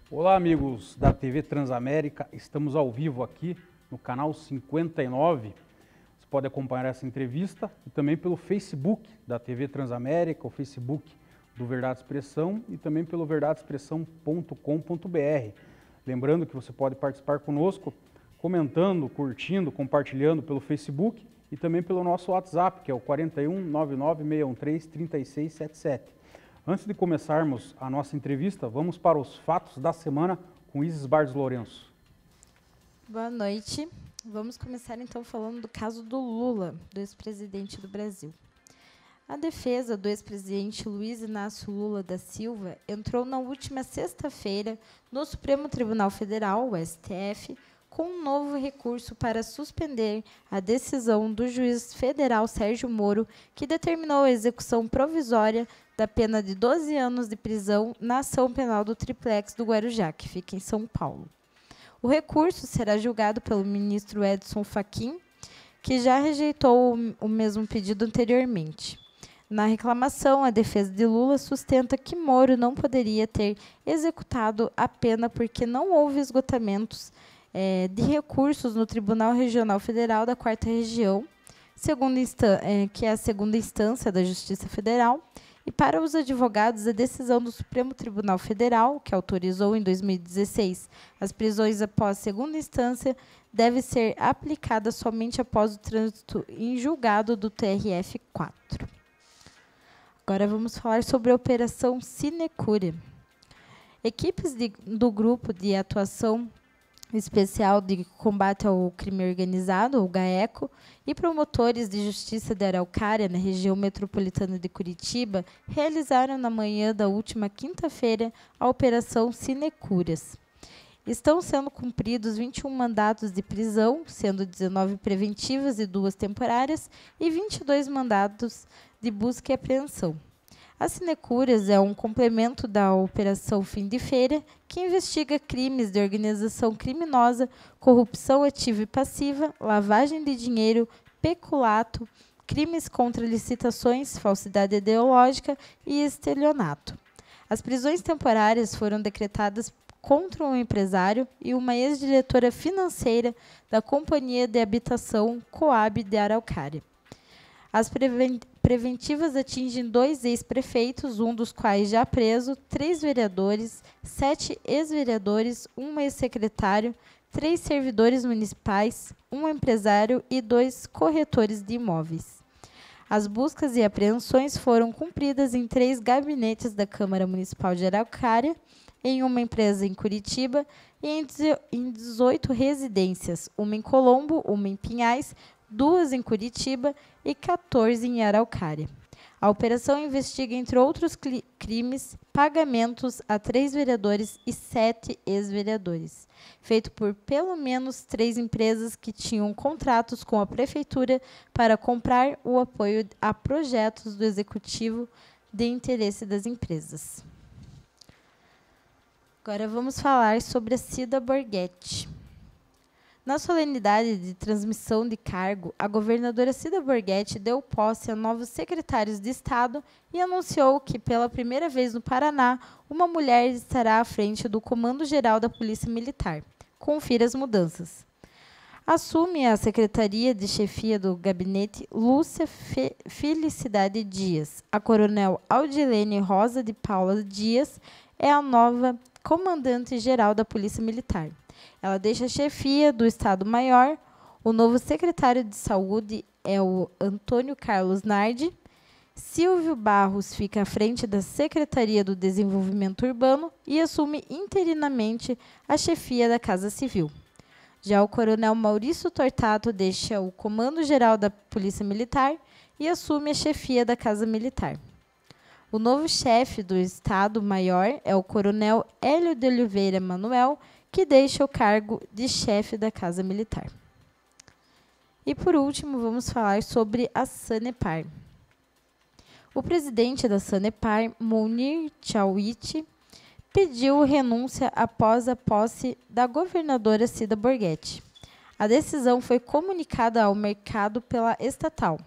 Olá, amigos da TV Transamérica. Estamos ao vivo aqui no canal 59. Você pode acompanhar essa entrevista e também pelo Facebook da TV Transamérica, o Facebook do Verdade Expressão e também pelo verdadeexpressão.com.br. Lembrando que você pode participar conosco comentando, curtindo, compartilhando pelo Facebook e também pelo nosso WhatsApp, que é o 41 99613 3677. Antes de começarmos a nossa entrevista, vamos para os fatos da semana com Isis Bardes Lourenço. Boa noite. Vamos começar então falando do caso do Lula, do ex-presidente do Brasil. A defesa do ex-presidente Luiz Inácio Lula da Silva entrou na última sexta-feira no Supremo Tribunal Federal, o STF, com um novo recurso para suspender a decisão do juiz federal Sérgio Moro, que determinou a execução provisória da pena de 12 anos de prisão na ação penal do Triplex do Guarujá, que fica em São Paulo. O recurso será julgado pelo ministro Edson Fachin, que já rejeitou o mesmo pedido anteriormente. Na reclamação, a defesa de Lula sustenta que Moro não poderia ter executado a pena porque não houve esgotamentos de recursos no Tribunal Regional Federal da 4ª Região, que é a segunda instância da Justiça Federal, e para os advogados, a decisão do Supremo Tribunal Federal, que autorizou em 2016 as prisões após segunda instância, deve ser aplicada somente após o trânsito em julgado do TRF4. Agora vamos falar sobre a Operação Sinecure. Equipes do Grupo de Atuação Especial de Combate ao Crime Organizado, o GAECO, e promotores de justiça da Araucária, na região metropolitana de Curitiba, realizaram na manhã da última quinta-feira a Operação Sinecúrias. Estão sendo cumpridos 21 mandados de prisão, sendo 19 preventivas e 2 temporárias, e 22 mandados de busca e apreensão. A Sinecúrias é um complemento da Operação Fim de Feira, que investiga crimes de organização criminosa, corrupção ativa e passiva, lavagem de dinheiro, peculato, crimes contra licitações, falsidade ideológica e estelionato. As prisões temporárias foram decretadas contra um empresário e uma ex-diretora financeira da Companhia de Habitação Coab de Araucária. As preventivas atingem 2 ex-prefeitos, um dos quais já preso, 3 vereadores, 7 ex-vereadores, 1 ex-secretário, 3 servidores municipais, 1 empresário e 2 corretores de imóveis. As buscas e apreensões foram cumpridas em 3 gabinetes da Câmara Municipal de Araucária, em uma empresa em Curitiba e em 18 residências, uma em Colombo, uma em Pinhais, 2 em Curitiba e 14 em Araucária. A operação investiga, entre outros crimes, pagamentos a 3 vereadores e 7 ex-vereadores, feito por pelo menos 3 empresas que tinham contratos com a Prefeitura para comprar o apoio a projetos do Executivo de interesse das empresas. Agora vamos falar sobre a Cida Borghetti. Na solenidade de transmissão de cargo, a governadora Cida Borghetti deu posse a novos secretários de Estado e anunciou que, pela primeira vez no Paraná, uma mulher estará à frente do Comando Geral da Polícia Militar. Confira as mudanças. Assume a Secretaria de Chefia do Gabinete Lúcia Felicidade Dias. A coronel Audilene Rosa de Paula Dias é a nova comandante-geral da Polícia Militar. Ela deixa a chefia do Estado-Maior. O novo secretário de Saúde é o Antônio Carlos Nardi. Silvio Barros fica à frente da Secretaria do Desenvolvimento Urbano e assume interinamente a chefia da Casa Civil. Já o coronel Maurício Tortato deixa o Comando-Geral da Polícia Militar e assume a chefia da Casa Militar. O novo chefe do Estado-Maior é o coronel Hélio de Oliveira Manuel, que deixa o cargo de chefe da Casa Militar. E, por último, vamos falar sobre a Sanepar. O presidente da Sanepar, Mounir Chawit, pediu renúncia após a posse da governadora Cida Borghetti. A decisão foi comunicada ao mercado pela estatal.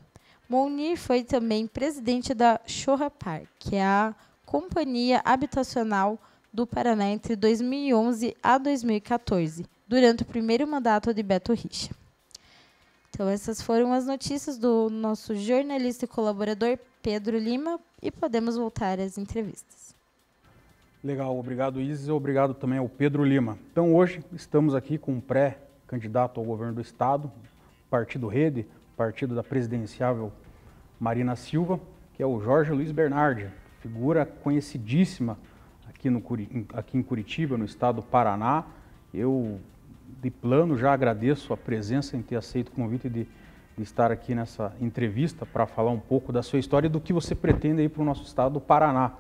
Mounir foi também presidente da Chorapar, que é a companhia habitacional do Paraná entre 2011 a 2014, durante o primeiro mandato de Beto Richa. Então, essas foram as notícias do nosso jornalista e colaborador Pedro Lima, e podemos voltar às entrevistas. Legal, obrigado Isis e obrigado também ao Pedro Lima. Então hoje estamos aqui com um pré-candidato ao governo do estado, Partido Rede, partido da presidenciável Marina Silva, que é o Jorge Luiz Bernardi, figura conhecidíssima aqui em Curitiba, no estado do Paraná. Eu, de plano, já agradeço a presença em ter aceito o convite de estar aqui nessa entrevista para falar um pouco da sua história e do que você pretende aí para o nosso estado do Paraná.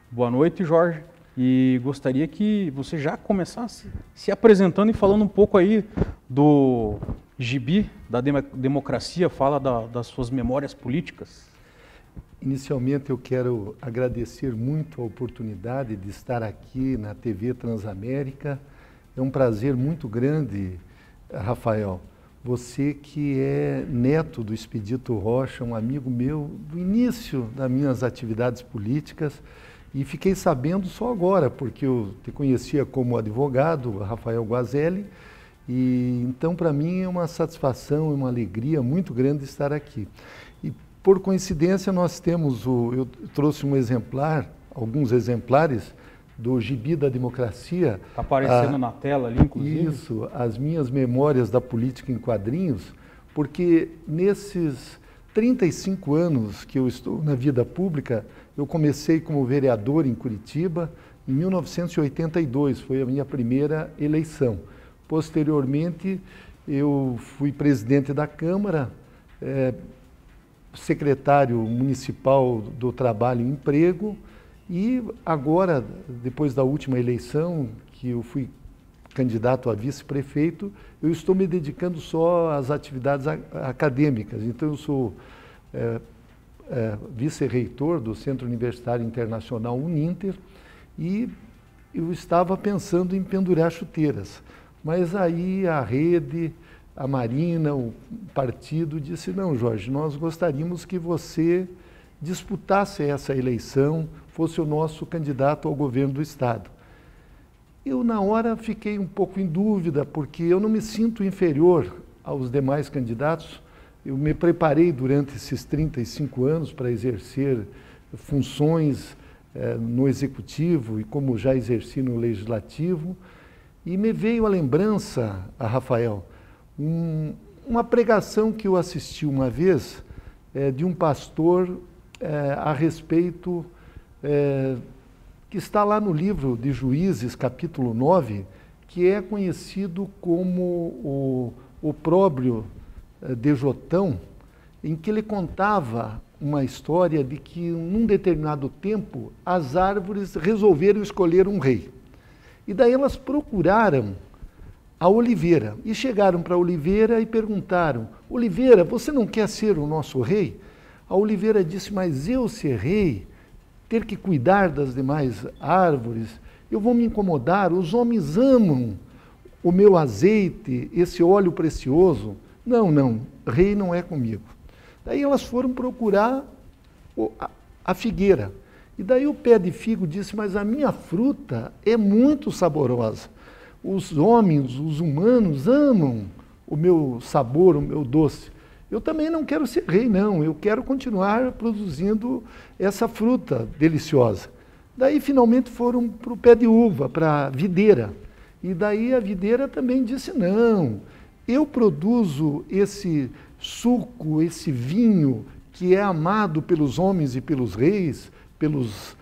Boa noite, Jorge, e gostaria que você já começasse se apresentando e falando um pouco aí do gibi da democracia, fala das suas memórias políticas. Inicialmente eu quero agradecer muito a oportunidade de estar aqui na TV Transamérica. É um prazer muito grande, Rafael. Você que é neto do Expedito Rocha, um amigo meu do início das minhas atividades políticas, e fiquei sabendo só agora, porque eu te conhecia como advogado, Rafael Guazelli, e então para mim é uma satisfação e uma alegria muito grande estar aqui. E por coincidência nós temos, eu trouxe um exemplar, alguns exemplares, do Gibi da Democracia. Está aparecendo na tela ali, inclusive. Isso, as minhas memórias da política em quadrinhos, porque nesses 35 anos que eu estou na vida pública, eu comecei como vereador em Curitiba, em 1982, foi a minha primeira eleição. Posteriormente, eu fui presidente da Câmara, secretário municipal do Trabalho e Emprego, e agora, depois da última eleição, que eu fui candidato a vice-prefeito, eu estou me dedicando só às atividades acadêmicas. Então, eu sou vice-reitor do Centro Universitário Internacional Uninter e eu estava pensando em pendurar chuteiras. Mas aí a rede, a Marina, o partido disse, não, Jorge, nós gostaríamos que você disputasse essa eleição, fosse o nosso candidato ao governo do estado. Eu, na hora, fiquei um pouco em dúvida, porque eu não me sinto inferior aos demais candidatos. Eu me preparei durante esses 35 anos para exercer funções no Executivo e como já exerci no Legislativo. E me veio a lembrança, Rafael, uma pregação que eu assisti uma vez de um pastor a respeito, que está lá no livro de Juízes, capítulo 9, que é conhecido como o opróbrio de Jotão, em que ele contava uma história de que, num determinado tempo, as árvores resolveram escolher um rei. E daí elas procuraram a oliveira, e chegaram para a oliveira e perguntaram, Oliveira, você não quer ser o nosso rei? A oliveira disse, mas eu ser rei, ter que cuidar das demais árvores, eu vou me incomodar, os homens amam o meu azeite, esse óleo precioso. Não, rei não é comigo. Daí elas foram procurar a figueira. E daí o pé de figo disse, mas a minha fruta é muito saborosa. Os homens, os humanos amam o meu sabor, o meu doce. Eu também não quero ser rei, não. Eu quero continuar produzindo essa fruta deliciosa. Daí, finalmente, foram para o pé de uva, para a videira. E daí a videira também disse, não, eu produzo esse suco, esse vinho que é amado pelos homens e pelos reis, pelos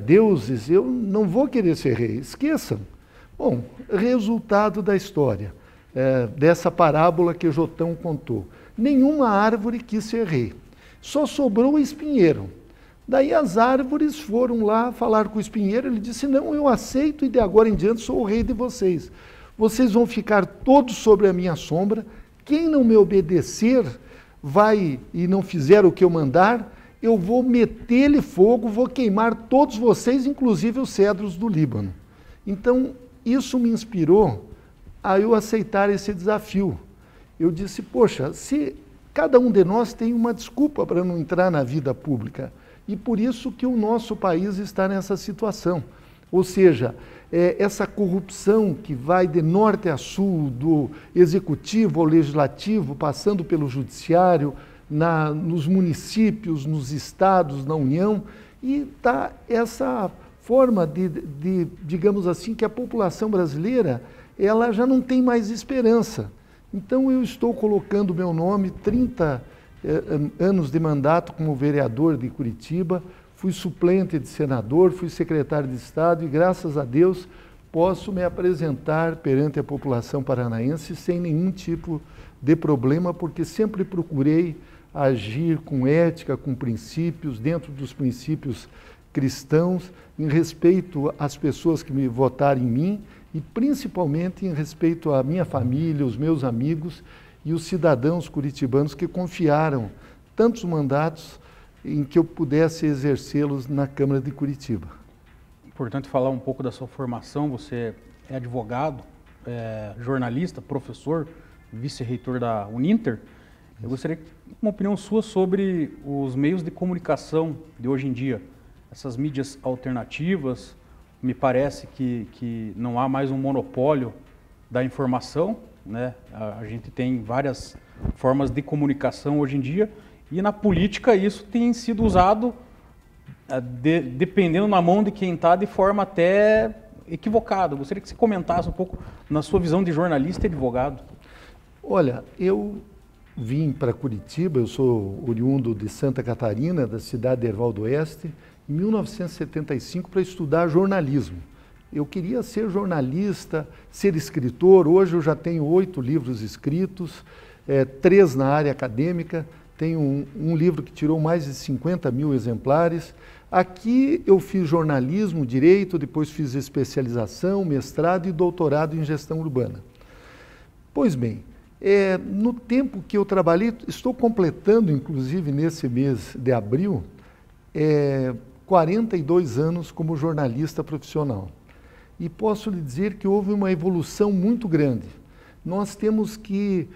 deuses, eu não vou querer ser rei, esqueçam. Bom, resultado da história, dessa parábola que Jotão contou. Nenhuma árvore quis ser rei, só sobrou o espinheiro. Daí as árvores foram lá falar com o espinheiro, ele disse, não, eu aceito e de agora em diante sou o rei de vocês. Vocês vão ficar todos sobre a minha sombra, quem não me obedecer vai e não fizer o que eu mandar, eu vou meter-lhe fogo, vou queimar todos vocês, inclusive os cedros do Líbano. Então, isso me inspirou a eu aceitar esse desafio. Eu disse, poxa, se cada um de nós tem uma desculpa para não entrar na vida pública, e por isso que o nosso país está nessa situação. Ou seja, essa corrupção que vai de norte a sul, do executivo ao legislativo, passando pelo judiciário, nos municípios, nos estados, na União, e está essa forma digamos assim, que a população brasileira ela já não tem mais esperança. Então eu estou colocando meu nome, 30 anos de mandato como vereador de Curitiba, fui suplente de senador, fui secretário de Estado e, graças a Deus, posso me apresentar perante a população paranaense sem nenhum tipo de problema, porque sempre procurei agir com ética, com princípios, dentro dos princípios cristãos, em respeito às pessoas que me votaram em mim e principalmente em respeito à minha família, os meus amigos e os cidadãos curitibanos que confiaram tantos mandatos em que eu pudesse exercê-los na Câmara de Curitiba. Importante falar um pouco da sua formação. Você é advogado, jornalista, professor, vice-reitor da Uninter. Eu gostaria de uma opinião sua sobre os meios de comunicação de hoje em dia. Essas mídias alternativas, me parece que não há mais um monopólio da informação, né? A gente tem várias formas de comunicação hoje em dia e na política isso tem sido usado, dependendo na mão de quem está, de forma até equivocada. Eu gostaria que você comentasse um pouco na sua visão de jornalista e advogado. Olha, eu vim para Curitiba, eu sou oriundo de Santa Catarina, da cidade de Erval do Oeste, em 1975 para estudar jornalismo. Eu queria ser jornalista, ser escritor. Hoje eu já tenho 8 livros escritos, 3 na área acadêmica, tenho um livro que tirou mais de 50 mil exemplares. Aqui eu fiz jornalismo, direito, depois fiz especialização, mestrado e doutorado em gestão urbana. Pois bem, no tempo que eu trabalhei, estou completando, inclusive nesse mês de abril, 42 anos como jornalista profissional. E posso lhe dizer que houve uma evolução muito grande. Nós temos que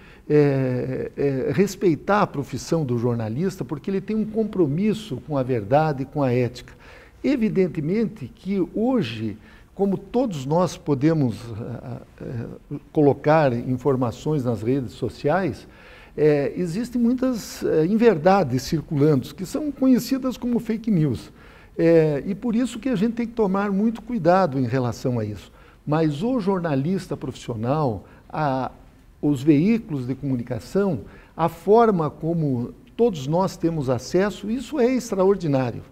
respeitar a profissão do jornalista, porque ele tem um compromisso com a verdade e com a ética. Evidentemente que hoje, como todos nós podemos colocar informações nas redes sociais, existem muitas inverdades circulando, que são conhecidas como fake news. E por isso que a gente tem que tomar muito cuidado em relação a isso. Mas o jornalista profissional, os veículos de comunicação, a forma como todos nós temos acesso, isso é extraordinário.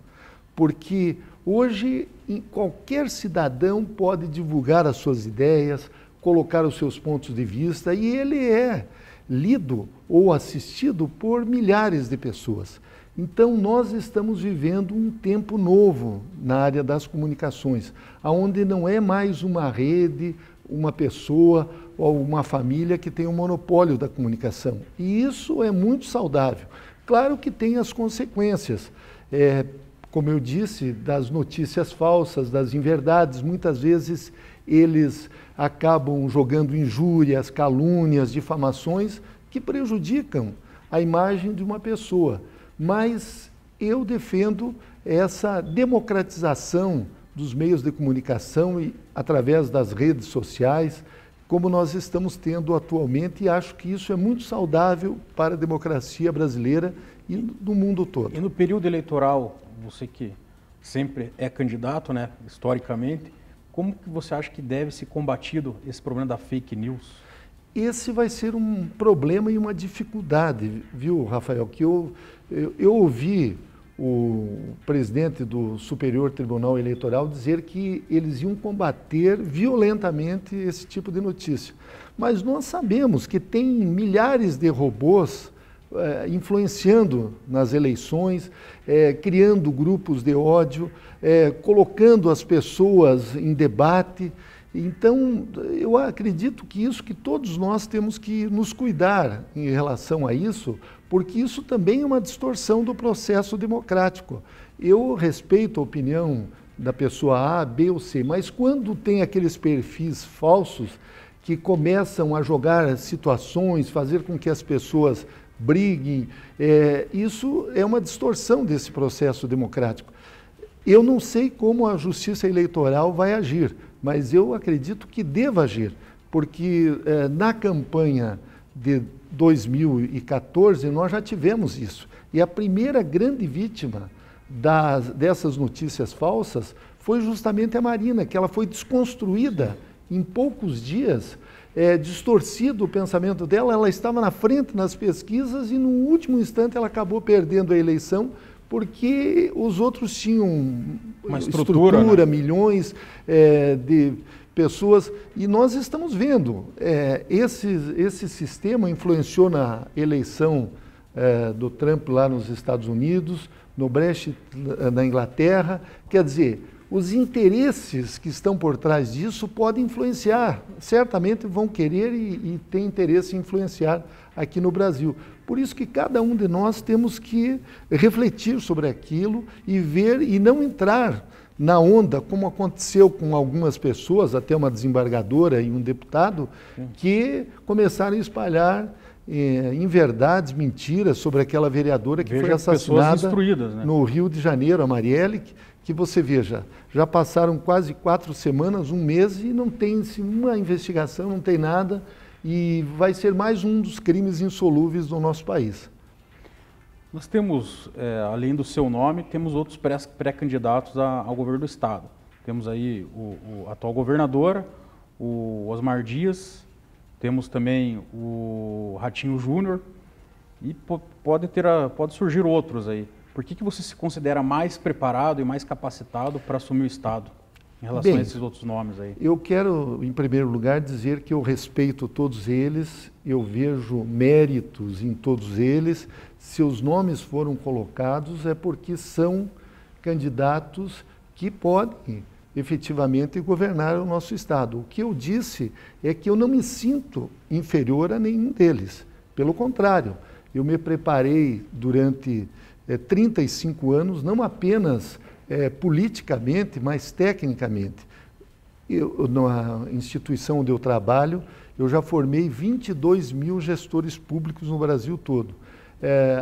Porque hoje qualquer cidadão pode divulgar as suas ideias, colocar os seus pontos de vista, e ele é lido ou assistido por milhares de pessoas. Então, nós estamos vivendo um tempo novo na área das comunicações, onde não é mais uma rede, uma pessoa ou uma família que tem o monopólio da comunicação. E isso é muito saudável. Claro que tem as consequências, como eu disse, das notícias falsas, das inverdades. Muitas vezes eles acabam jogando injúrias, calúnias, difamações que prejudicam a imagem de uma pessoa. Mas eu defendo essa democratização dos meios de comunicação e através das redes sociais, como nós estamos tendo atualmente, e acho que isso é muito saudável para a democracia brasileira e do mundo todo. E no período eleitoral, você que sempre é candidato, né, historicamente, como que você acha que deve ser combatido esse problema da fake news? Esse vai ser um problema e uma dificuldade, viu, Rafael? Que eu ouvi o presidente do Superior Tribunal Eleitoral dizer que eles iam combater violentamente esse tipo de notícia. Mas nós sabemos que tem milhares de robôs influenciando nas eleições, criando grupos de ódio, colocando as pessoas em debate. Então, eu acredito que todos nós temos que nos cuidar em relação a isso, porque isso também é uma distorção do processo democrático. Eu respeito a opinião da pessoa A, B ou C, mas quando tem aqueles perfis falsos que começam a jogar situações, fazer com que as pessoas briguem, isso é uma distorção desse processo democrático. Eu não sei como a Justiça Eleitoral vai agir, mas eu acredito que deva agir, porque na campanha de 2014 nós já tivemos isso. E a primeira grande vítima dessas notícias falsas foi justamente a Marina, que ela foi desconstruída em poucos dias, distorcido o pensamento dela, ela estava na frente nas pesquisas e no último instante ela acabou perdendo a eleição porque os outros tinham uma estrutura, né? Milhões de pessoas, e nós estamos vendo, esse sistema influenciou na eleição do Trump lá nos Estados Unidos, no Brexit na Inglaterra, quer dizer, os interesses que estão por trás disso podem influenciar, certamente vão querer e têm interesse em influenciar aqui no Brasil. Por isso que cada um de nós temos que refletir sobre aquilo e ver e não entrar na onda, como aconteceu com algumas pessoas, até uma desembargadora e um deputado, que começaram a espalhar inverdades, mentiras sobre aquela vereadora que foi assassinada, né, no Rio de Janeiro, a Marielle, que você veja, já passaram quase 4 semanas, 1 mês, e não tem uma investigação, não tem nada, e vai ser mais um dos crimes insolúveis do nosso país. Nós temos, além do seu nome, temos outros pré-candidatos ao governo do Estado. Temos aí a atual governadora, o Osmar Dias, temos também o Ratinho Júnior, e pode surgir outros aí. Por que você se considera mais preparado e mais capacitado para assumir o Estado, em relação a esses outros nomes aí? Eu quero, em primeiro lugar, dizer que eu respeito todos eles, eu vejo méritos em todos eles. Se os nomes foram colocados, é porque são candidatos que podem efetivamente governar o nosso Estado. O que eu disse é que eu não me sinto inferior a nenhum deles. Pelo contrário, eu me preparei durante 35 anos, não apenas politicamente, mas tecnicamente. Na instituição onde eu trabalho, eu já formei 22 mil gestores públicos no Brasil todo.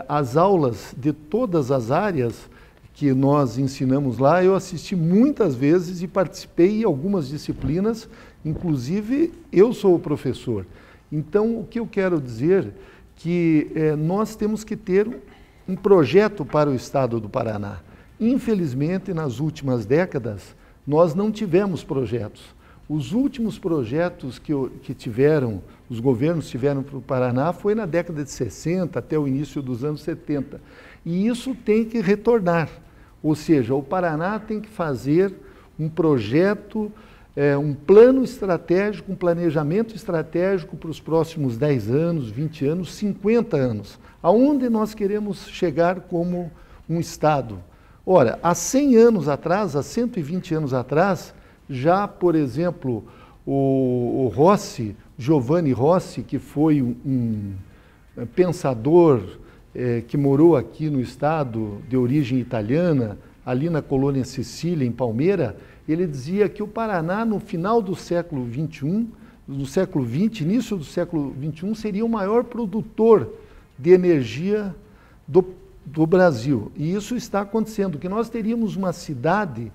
As aulas de todas as áreas que nós ensinamos lá, eu assisti muitas vezes e participei em algumas disciplinas, inclusive eu sou o professor. Então, o que eu quero dizer que nós temos que ter um projeto para o Estado do Paraná. Infelizmente, nas últimas décadas, nós não tivemos projetos. Os últimos projetos que os governos tiveram para o Paraná foi na década de 60 até o início dos anos 70. E isso tem que retornar. Ou seja, o Paraná tem que fazer um projeto, um plano estratégico, um planejamento estratégico para os próximos 10 anos, 20 anos, 50 anos. Aonde nós queremos chegar como um Estado? Ora, há 100 anos atrás, há 120 anos atrás, já, por exemplo, o Rossi, Giovanni Rossi, que foi um pensador que morou aqui no estado de origem italiana, ali na colônia Sicília, em Palmeira, ele dizia que o Paraná, no final do século XXI, do século XX, início do século XXI, seria o maior produtor de energia do Brasil. E isso está acontecendo, que nós teríamos uma cidade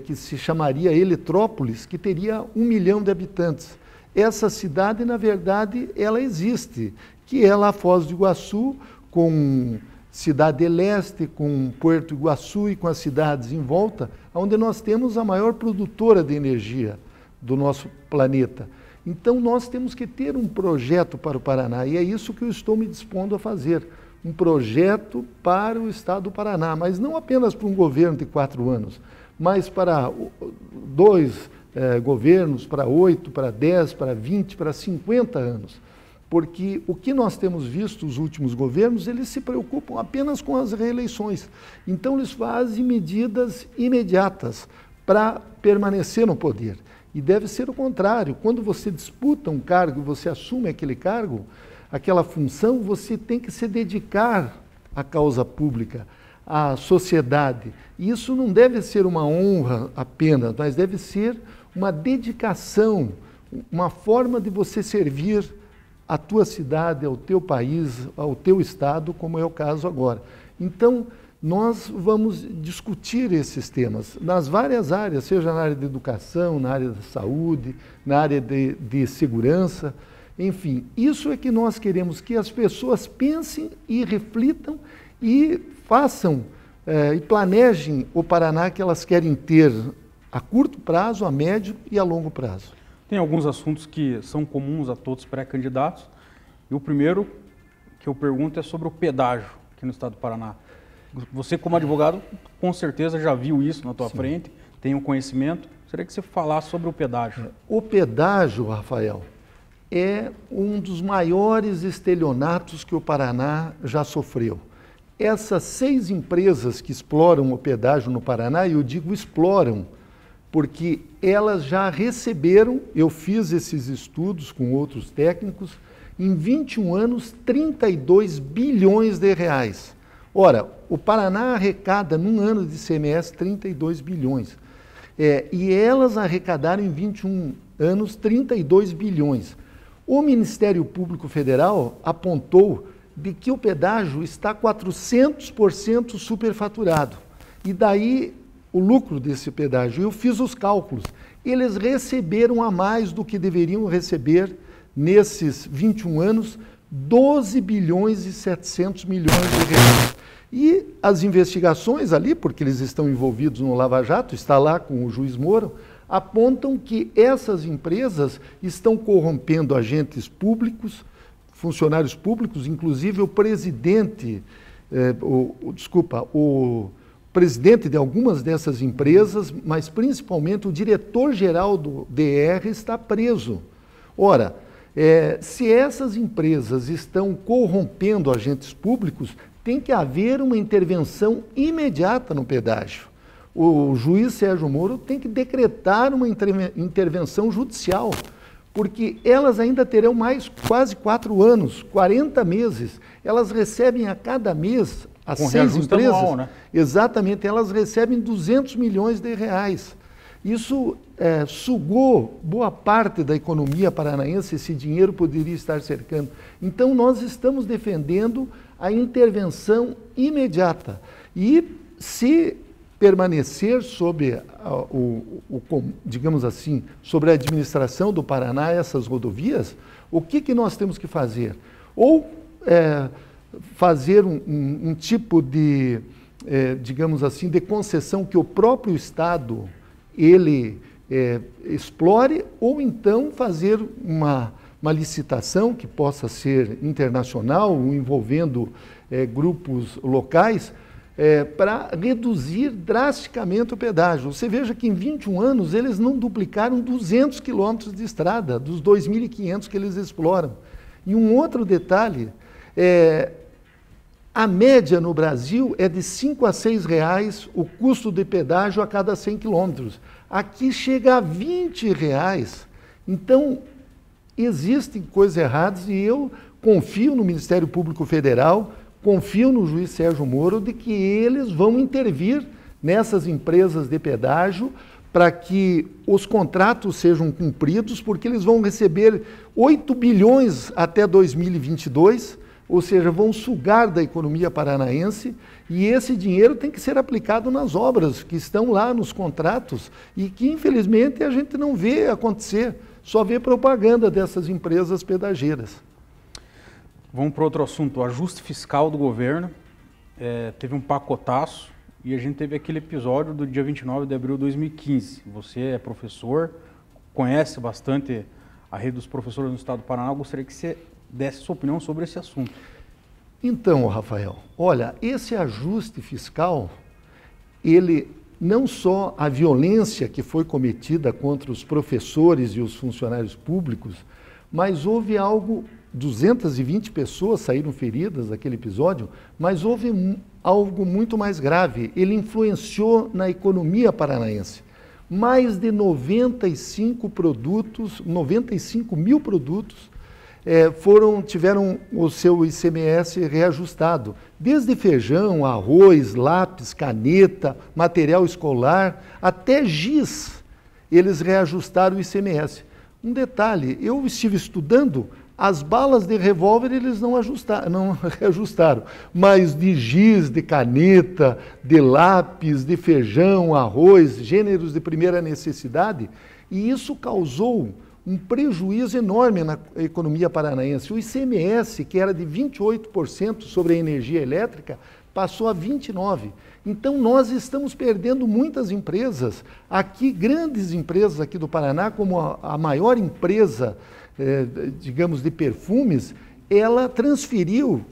que se chamaria Eletrópolis, que teria 1 milhão de habitantes. Essa cidade, na verdade, ela existe, que é lá Foz do Iguaçu, com Cidade de Leste, com Puerto Iguaçu e com as cidades em volta, onde nós temos a maior produtora de energia do nosso planeta. Então, nós temos que ter um projeto para o Paraná, e é isso que eu estou me dispondo a fazer, um projeto para o Estado do Paraná, mas não apenas para um governo de 4 anos, mas para 2 governos, para 8, para 10, para 20, para 50 anos. Porque o que nós temos visto nos últimos governos, eles se preocupam apenas com as reeleições. Então, eles fazem medidas imediatas para permanecer no poder. E deve ser o contrário. Quando você disputa um cargo, você assume aquele cargo, aquela função, você tem que se dedicar à causa pública, à sociedade. E isso não deve ser uma honra apenas, mas deve ser uma dedicação, uma forma de você servir à tua cidade, ao teu país, ao teu estado, como é o caso agora. Então, nós vamos discutir esses temas nas várias áreas, seja na área de educação, na área da saúde, na área de segurança, enfim. Isso é que nós queremos, que as pessoas pensem e reflitam e façam e planejem o Paraná que elas querem ter a curto prazo, a médio e a longo prazo. Tem alguns assuntos que são comuns a todos os pré-candidatos, e o primeiro que eu pergunto é sobre o pedágio aqui no estado do Paraná. Você, como advogado, com certeza já viu isso na tua frente, tem um conhecimento. Gostaria que você falasse sobre o pedágio. O pedágio, Rafael, é um dos maiores estelionatos que o Paraná já sofreu. Essas 6 empresas que exploram o pedágio no Paraná, e eu digo exploram, porque elas já receberam, eu fiz esses estudos com outros técnicos, em 21 anos, 32 bilhões de reais. Ora, o Paraná arrecada, num ano de ICMS, 32 bilhões. E elas arrecadaram em 21 anos 32 bilhões. O Ministério Público Federal apontou de que o pedágio está 400% superfaturado. E daí o lucro desse pedágio, eu fiz os cálculos, eles receberam a mais do que deveriam receber nesses 21 anos, 12 bilhões e 700 milhões de reais. E as investigações ali, porque eles estão envolvidos no Lava Jato, está lá com o juiz Moro, apontam que essas empresas estão corrompendo agentes públicos, funcionários públicos, inclusive o presidente, o presidente de algumas dessas empresas, mas principalmente o diretor-geral do DR está preso. Ora, se essas empresas estão corrompendo agentes públicos, tem que haver uma intervenção imediata no pedágio. O juiz Sérgio Moro tem que decretar uma intervenção judicial, porque elas ainda terão mais quase 4 anos, 40 meses. Elas recebem a cada mês, as 6 empresas, anual, né? Exatamente, elas recebem 200 milhões de reais. Isso sugou boa parte da economia paranaense, esse dinheiro poderia estar cercando. Então, nós estamos defendendo a intervenção imediata. E se permanecer sob, digamos assim, sobre a administração do Paraná, essas rodovias, o que nós temos que fazer? Ou fazer um tipo de, digamos assim, de concessão que o próprio Estado, ele explore, ou então fazer uma licitação que possa ser internacional, envolvendo grupos locais, para reduzir drasticamente o pedágio. Você veja que em 21 anos eles não duplicaram 200 quilômetros de estrada, dos 2.500 que eles exploram. E um outro detalhe, a média no Brasil é de 5 a 6 reais o custo de pedágio a cada 100 quilômetros. Aqui chega a 20 reais. Então, existem coisas erradas e eu confio no Ministério Público Federal, confio no juiz Sérgio Moro de que eles vão intervir nessas empresas de pedágio para que os contratos sejam cumpridos, porque eles vão receber 8 bilhões até 2022, ou seja, vão sugar da economia paranaense, e esse dinheiro tem que ser aplicado nas obras que estão lá nos contratos e que, infelizmente, a gente não vê acontecer, só vê propaganda dessas empresas pedageiras. Vamos para outro assunto, o ajuste fiscal do governo. Teve um pacotaço e a gente teve aquele episódio do dia 29 de abril de 2015. Você é professor, conhece bastante a rede dos professores no estado do Paraná. Eu gostaria que você desse sua opinião sobre esse assunto. Então, Rafael, olha, esse ajuste fiscal, ele não só a violência que foi cometida contra os professores e os funcionários públicos, mas houve algo, 220 pessoas saíram feridas naquele episódio, mas houve algo muito mais grave. Ele influenciou na economia paranaense. Mais de 95 mil produtos tiveram o seu ICMS reajustado, desde feijão, arroz, lápis, caneta, material escolar, até giz, eles reajustaram o ICMS. Um detalhe, eu estive estudando, As balas de revólver eles não reajustaram, mas de giz, de caneta, de lápis, de feijão, arroz, gêneros de primeira necessidade, e isso causou um prejuízo enorme na economia paranaense. O ICMS, que era de 28% sobre a energia elétrica, passou a 29%. Então, nós estamos perdendo muitas empresas. Aqui, grandes empresas aqui do Paraná, como a maior empresa, digamos, de perfumes, ela transferiu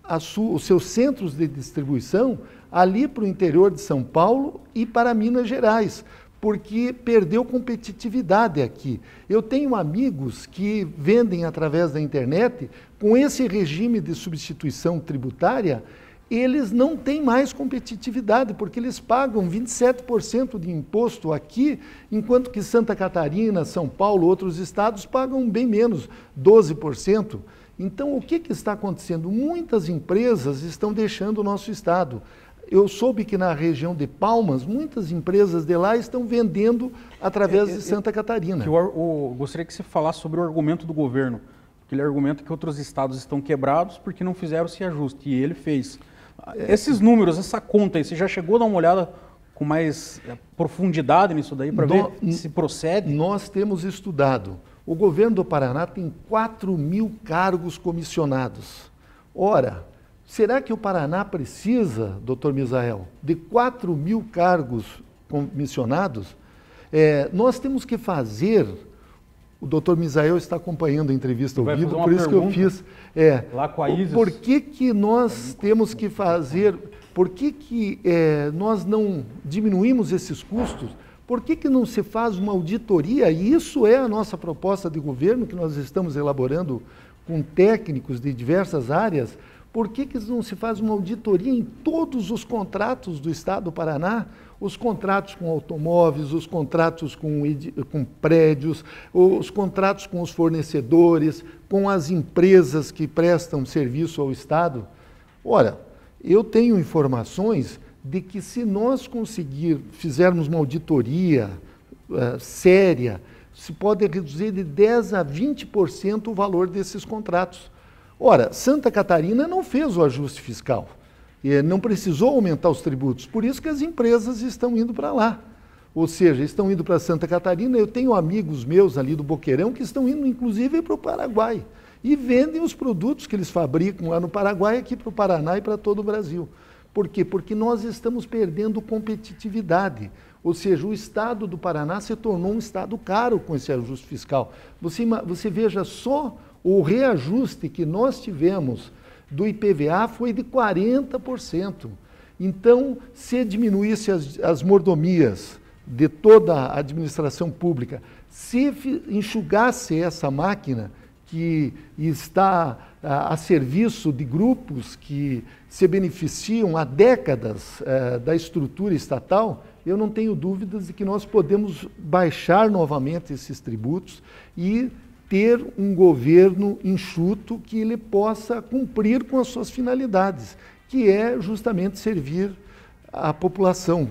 os seus centros de distribuição ali para o interior de São Paulo e para Minas Gerais, porque perdeu competitividade aqui. Eu tenho amigos que vendem através da internet, com esse regime de substituição tributária, eles não têm mais competitividade, porque eles pagam 27% de imposto aqui, enquanto que Santa Catarina, São Paulo, outros estados pagam bem menos, 12%. Então, o que está acontecendo? Muitas empresas estão deixando o nosso estado. Eu soube que na região de Palmas, muitas empresas de lá estão vendendo através de Santa Catarina. Eu gostaria que você falasse sobre o argumento do governo. Aquele argumento que outros estados estão quebrados porque não fizeram esse ajuste, e ele fez. Esses números, essa conta aí, você já chegou a dar uma olhada com mais profundidade nisso daí para ver se procede? Nós temos estudado. O governo do Paraná tem 4.000 cargos comissionados. Ora, será que o Paraná precisa, doutor Misael, de 4.000 cargos comissionados? Nós temos que fazer... O doutor Misael está acompanhando a entrevista ao vivo, por isso que eu fiz. Lá com a Isis. Por que nós temos que fazer, por que nós não diminuímos esses custos? Por que não se faz uma auditoria? E isso é a nossa proposta de governo, que nós estamos elaborando com técnicos de diversas áreas. Por que não se faz uma auditoria em todos os contratos do Estado do Paraná? Os contratos com automóveis, os contratos com prédios, os contratos com os fornecedores, com as empresas que prestam serviço ao Estado. Ora, eu tenho informações de que se nós fizermos uma auditoria séria, se pode reduzir de 10% a 20% o valor desses contratos. Ora, Santa Catarina não fez o ajuste fiscal. Não precisou aumentar os tributos, por isso que as empresas estão indo para lá. Ou seja, estão indo para Santa Catarina. Eu tenho amigos meus ali do Boqueirão que estão indo, inclusive, para o Paraguai. E vendem os produtos que eles fabricam lá no Paraguai, aqui para o Paraná e para todo o Brasil. Por quê? Porque nós estamos perdendo competitividade. Ou seja, o estado do Paraná se tornou um estado caro com esse ajuste fiscal. Você veja só o reajuste que nós tivemos do IPVA foi de 40%. Então, se diminuísse as mordomias de toda a administração pública, se enxugasse essa máquina que está a serviço de grupos que se beneficiam há décadas da estrutura estatal, eu não tenho dúvidas de que nós podemos baixar novamente esses tributos e ter um governo enxuto que ele possa cumprir com as suas finalidades, que é justamente servir a população,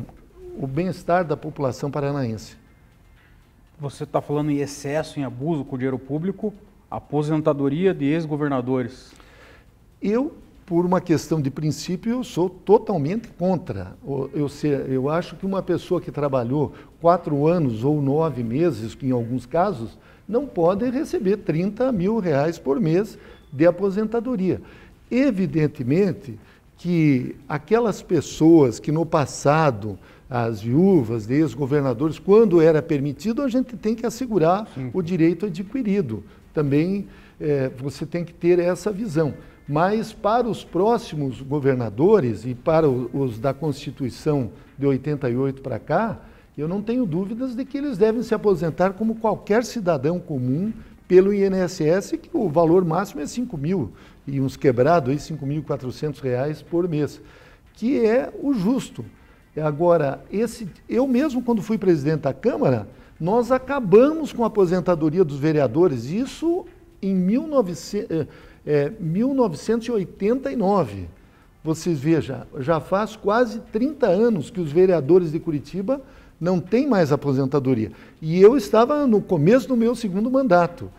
o bem-estar da população paranaense. Você está falando em excesso, em abuso com o dinheiro público, aposentadoria de ex-governadores. Por uma questão de princípio, eu sou totalmente contra. Eu acho que uma pessoa que trabalhou 4 anos ou 9 meses, em alguns casos, não pode receber R$30 mil por mês de aposentadoria. Evidentemente que aquelas pessoas que no passado, as viúvas de ex-governadores, quando era permitido, a gente tem que assegurar o direito adquirido. Também você tem que ter essa visão. Mas para os próximos governadores e para os da Constituição de 88 para cá, eu não tenho dúvidas de que eles devem se aposentar como qualquer cidadão comum pelo INSS, que o valor máximo é 5 mil e uns quebrados, R$5.400 por mês, que é o justo. Agora, eu mesmo quando fui presidente da Câmara, nós acabamos com a aposentadoria dos vereadores, isso em 1989. Vocês vejam, já faz quase 30 anos que os vereadores de Curitiba não têm mais aposentadoria. E eu estava no começo do meu 2º mandato.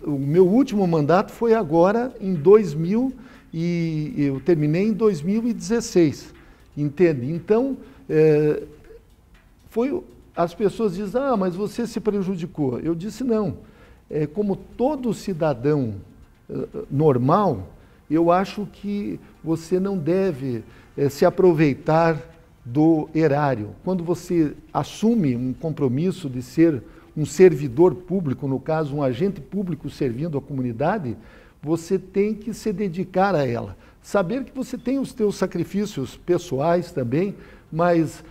O meu último mandato foi agora em 2000 e eu terminei em 2016, entende? Então, as pessoas dizem, mas você se prejudicou. Eu disse, não. Como todo cidadão normal, eu acho que você não deve se aproveitar do erário. Quando você assume um compromisso de ser um servidor público, no caso, um agente público servindo a comunidade, você tem que se dedicar a ela. Saber que você tem os seus sacrifícios pessoais também, mas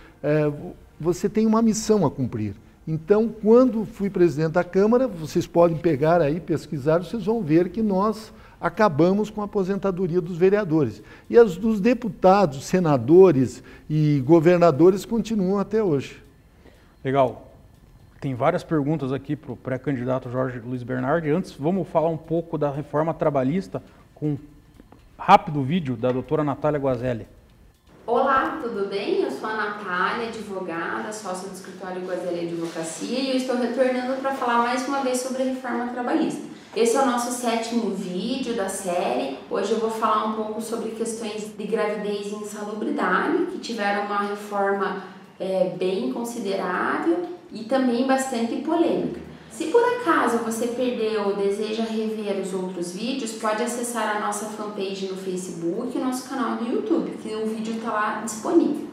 você tem uma missão a cumprir. Então, quando fui presidente da Câmara, vocês podem pegar aí, pesquisar, vocês vão ver que nós acabamos com a aposentadoria dos vereadores. E as dos deputados, senadores e governadores continuam até hoje. Legal. Tem várias perguntas aqui para o pré-candidato Jorge Luiz Bernardi. Antes, vamos falar um pouco da reforma trabalhista com um rápido vídeo da doutora Natália Guazelli. Olá, tudo bem? Eu sou a Natália, advogada, sócia do escritório Guazelli Advocacia, e eu estou retornando para falar mais uma vez sobre a reforma trabalhista. Esse é o nosso 7º vídeo da série. Hoje eu vou falar um pouco sobre questões de gravidez e insalubridade, que tiveram uma reforma bem considerável e também bastante polêmica. Se por acaso você perdeu ou deseja rever os outros vídeos, pode acessar a nossa fanpage no Facebook e o nosso canal no YouTube, que o vídeo está lá disponível.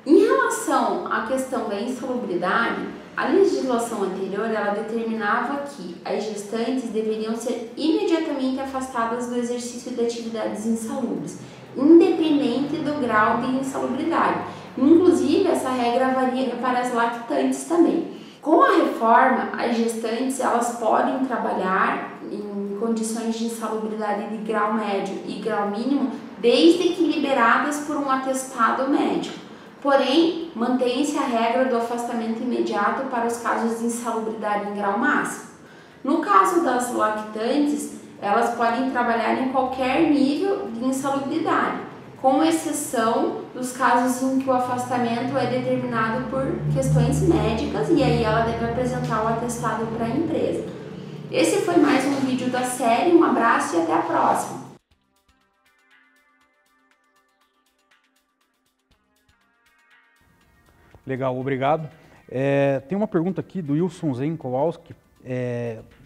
Em relação à questão da insalubridade, a legislação anterior ela determinava que as gestantes deveriam ser imediatamente afastadas do exercício de atividades insalubres, independente do grau de insalubridade. Inclusive, essa regra varia para as lactantes também. Com a reforma, as gestantes elas podem trabalhar em condições de insalubridade de grau médio e grau mínimo, desde que liberadas por um atestado médico. Porém, mantém-se a regra do afastamento imediato para os casos de insalubridade em grau máximo. No caso das lactantes, elas podem trabalhar em qualquer nível de insalubridade, com exceção dos casos em que o afastamento é determinado por questões médicas e aí ela deve apresentar o atestado para a empresa. Esse foi mais um vídeo da série, um abraço e até a próxima! Legal, obrigado. Tem uma pergunta aqui do Wilson Zen Kowalski.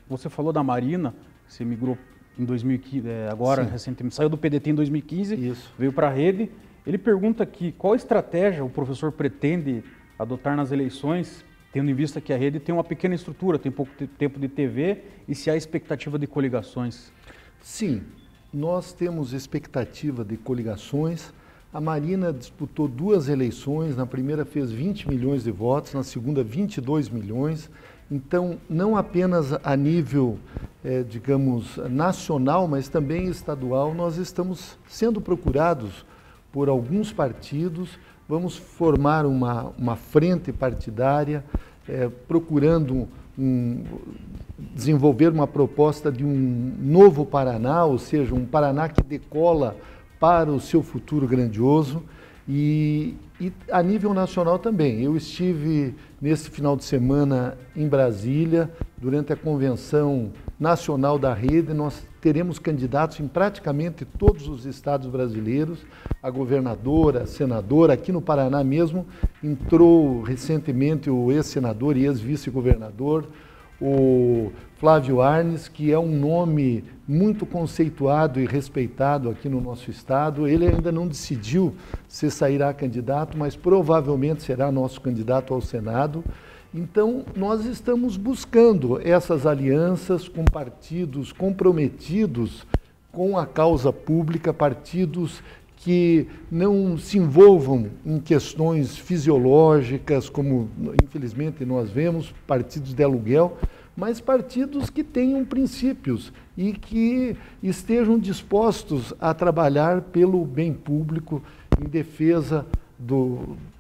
Você falou da Marina, você migrou em 2015, agora Sim. recentemente, saiu do PDT em 2015, Isso. Veio para a rede. Ele pergunta aqui, qual estratégia o professor pretende adotar nas eleições, tendo em vista que a rede tem uma pequena estrutura, tem pouco tempo de TV, e se há expectativa de coligações? Sim, nós temos expectativa de coligações. A Marina disputou 2 eleições, na primeira fez 20 milhões de votos, na segunda 22 milhões. Então, não apenas a nível, digamos, nacional, mas também estadual, nós estamos sendo procurados por alguns partidos. Vamos formar uma frente partidária, procurando desenvolver uma proposta de um novo Paraná, ou seja, um Paraná que decola para o seu futuro grandioso e a nível nacional também. Eu estive nesse final de semana em Brasília, durante a convenção nacional da rede. Nós teremos candidatos em praticamente todos os estados brasileiros, a governadora, a senadora, aqui no Paraná mesmo, entrou recentemente o ex-senador e ex-vice-governador, o Flávio Arnes, que é um nome muito conceituado e respeitado aqui no nosso estado. Ele ainda não decidiu se sairá candidato, mas provavelmente será nosso candidato ao Senado. Então, nós estamos buscando essas alianças com partidos comprometidos com a causa pública, partidos que não se envolvam em questões fisiológicas, como infelizmente nós vemos, partidos de aluguel, mas partidos que tenham princípios e que estejam dispostos a trabalhar pelo bem público, em defesa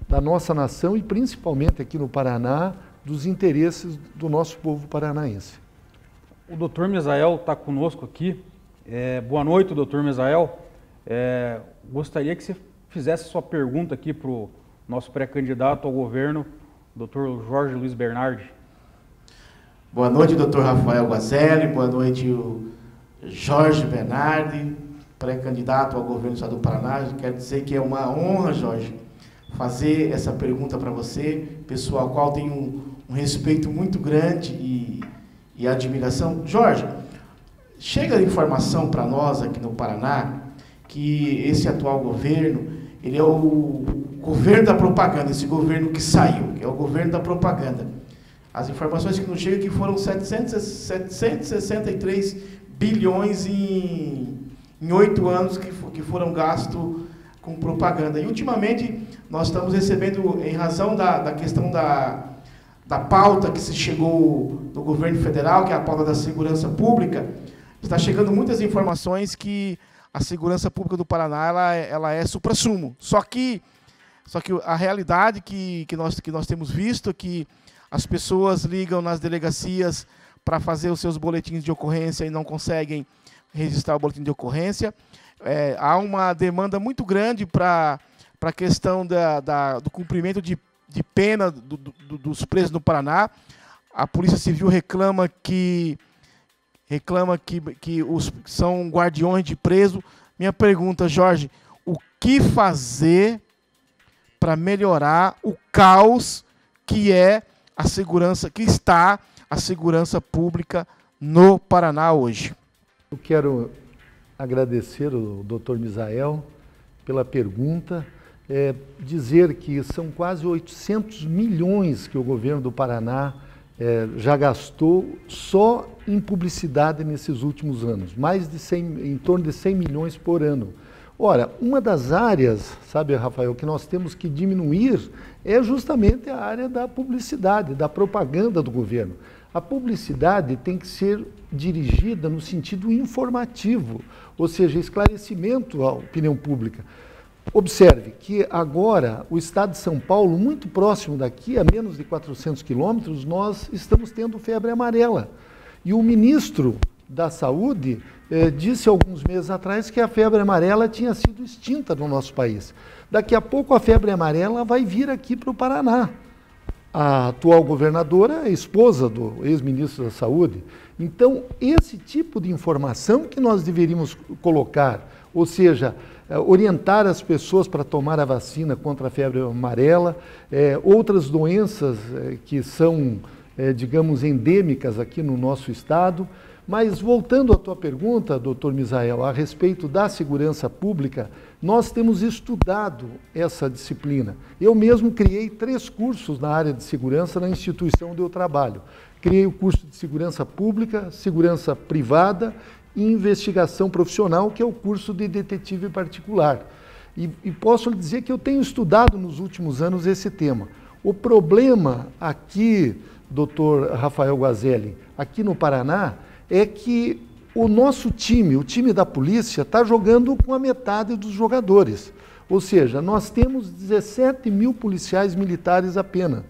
da nossa nação e principalmente aqui no Paraná, dos interesses do nosso povo paranaense. O doutor Mesael está conosco aqui. Boa noite, doutor Mesael. Gostaria que você fizesse sua pergunta aqui para o nosso pré-candidato ao governo, Dr. Jorge Luiz Bernardi. Boa noite, Dr. Rafael Guazelli. Boa noite, o Jorge Bernardi, pré-candidato ao governo do Estado do Paraná. Quero dizer que é uma honra, Jorge, fazer essa pergunta para você, pessoal ao qual tenho um respeito muito grande e admiração. Jorge, chega de informação para nós aqui no Paraná que esse atual governo, ele é o governo da propaganda, esse governo que saiu, que é o governo da propaganda. As informações que nos chegam é que foram 763 bilhões em 8 anos que foram gastos com propaganda. E, ultimamente, nós estamos recebendo, em razão da questão da pauta que se chegou do governo federal, que é a pauta da segurança pública, está chegando muitas informações que a segurança pública do Paraná ela é suprassumo. Só que a realidade que nós temos visto é que as pessoas ligam nas delegacias para fazer os seus boletins de ocorrência e não conseguem registrar o boletim de ocorrência. Há uma demanda muito grande para a questão do cumprimento de pena dos presos no Paraná. A Polícia Civil reclama que os são guardiões de preso. Minha pergunta, Jorge, o que fazer para melhorar o caos que é a segurança, que está a segurança pública no Paraná hoje? Eu quero agradecer ao Dr. Misael pela pergunta, dizer que são quase 800 milhões que o governo do Paraná já gastou só em publicidade nesses últimos anos, em torno de 100 milhões por ano. Ora, uma das áreas, sabe, Rafael, que nós temos que diminuir é justamente a área da publicidade, da propaganda do governo. A publicidade tem que ser dirigida no sentido informativo, ou seja, esclarecimento à opinião pública. Observe que agora o estado de São Paulo, muito próximo daqui, a menos de 400 quilômetros, nós estamos tendo febre amarela. E o ministro da Saúde disse alguns meses atrás que a febre amarela tinha sido extinta no nosso país. Daqui a pouco a febre amarela vai vir aqui para o Paraná. A atual governadora é esposa do ex-ministro da Saúde. Então, esse tipo de informação que nós deveríamos colocar, ou seja, orientar as pessoas para tomar a vacina contra a febre amarela, outras doenças que são, digamos, endêmicas aqui no nosso estado. Mas, voltando à tua pergunta, doutor Misael, a respeito da segurança pública, nós temos estudado essa disciplina. Eu mesmo criei 3 cursos na área de segurança na instituição onde eu trabalho. Criei o curso de segurança pública, segurança privada e investigação profissional, que é o curso de detetive particular. E posso lhe dizer que eu tenho estudado nos últimos anos esse tema. O problema aqui, doutor Rafael Guazelli, aqui no Paraná, é que o nosso time, o time da polícia, está jogando com a metade dos jogadores. Ou seja, nós temos 17 mil policiais militares apenas.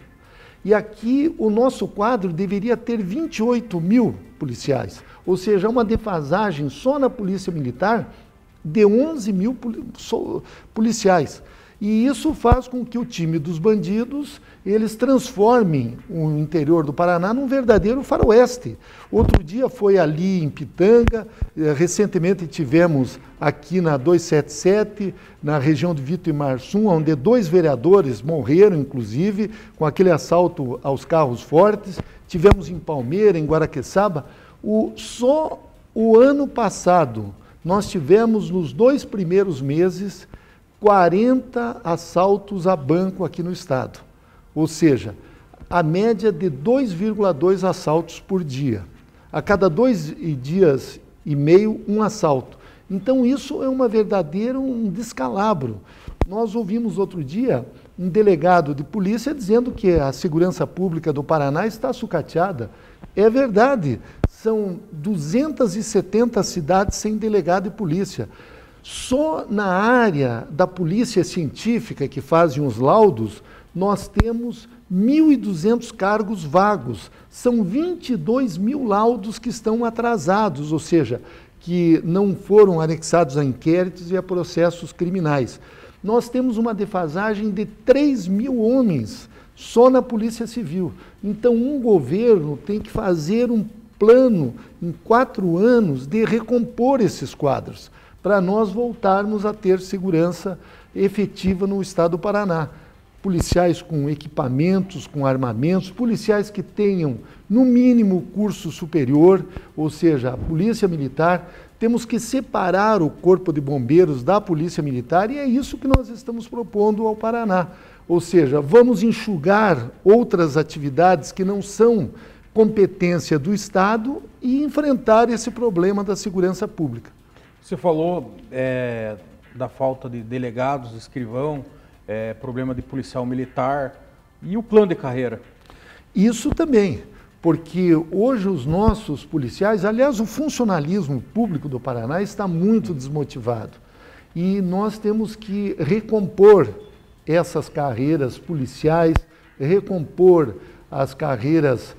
E aqui o nosso quadro deveria ter 28 mil policiais. Ou seja, uma defasagem só na Polícia Militar de 11 mil policiais. E isso faz com que o time dos bandidos, eles transformem o interior do Paraná num verdadeiro faroeste. Outro dia foi ali em Pitanga, recentemente tivemos aqui na 277, na região de Vitor e Marsum, onde 2 vereadores morreram, inclusive, com aquele assalto aos carros fortes. Tivemos em Palmeira, em Guaraqueçaba. Só o ano passado, nós tivemos nos 2 primeiros meses 40 assaltos a banco aqui no estado. Ou seja, a média de 2,2 assaltos por dia. A cada 2 dias e meio, um assalto. Então, isso é um descalabro. Nós ouvimos outro dia um delegado de polícia dizendo que a segurança pública do Paraná está sucateada. É verdade, são 270 cidades sem delegado de polícia. Só na área da polícia científica, que fazem os laudos, nós temos 1.200 cargos vagos. São 22 mil laudos que estão atrasados, ou seja, que não foram anexados a inquéritos e a processos criminais. Nós temos uma defasagem de 3.000 homens só na Polícia Civil. Então, um governo tem que fazer um plano em 4 anos de recompor esses quadros, para nós voltarmos a ter segurança efetiva no estado do Paraná. Policiais com equipamentos, com armamentos, policiais que tenham, no mínimo, curso superior, ou seja, a Polícia Militar. Temos que separar o Corpo de Bombeiros da Polícia Militar e é isso que nós estamos propondo ao Paraná. Ou seja, vamos enxugar outras atividades que não são competência do Estado e enfrentar esse problema da segurança pública. Você falou da falta de delegados, escrivão, problema de policial militar e o plano de carreira. Isso também, porque hoje os nossos policiais, aliás, o funcionalismo público do Paraná está muito desmotivado e nós temos que recompor essas carreiras policiais, recompor as carreiras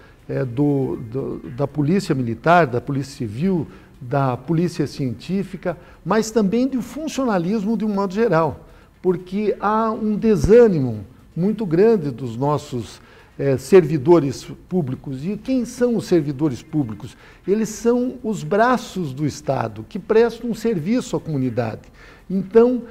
da Polícia Militar, da Polícia Civil, da Polícia Científica, mas também do funcionalismo de um modo geral, porque há um desânimo muito grande dos nossos servidores públicos. E quem são os servidores públicos? Eles são os braços do Estado, que prestam um serviço à comunidade. Então,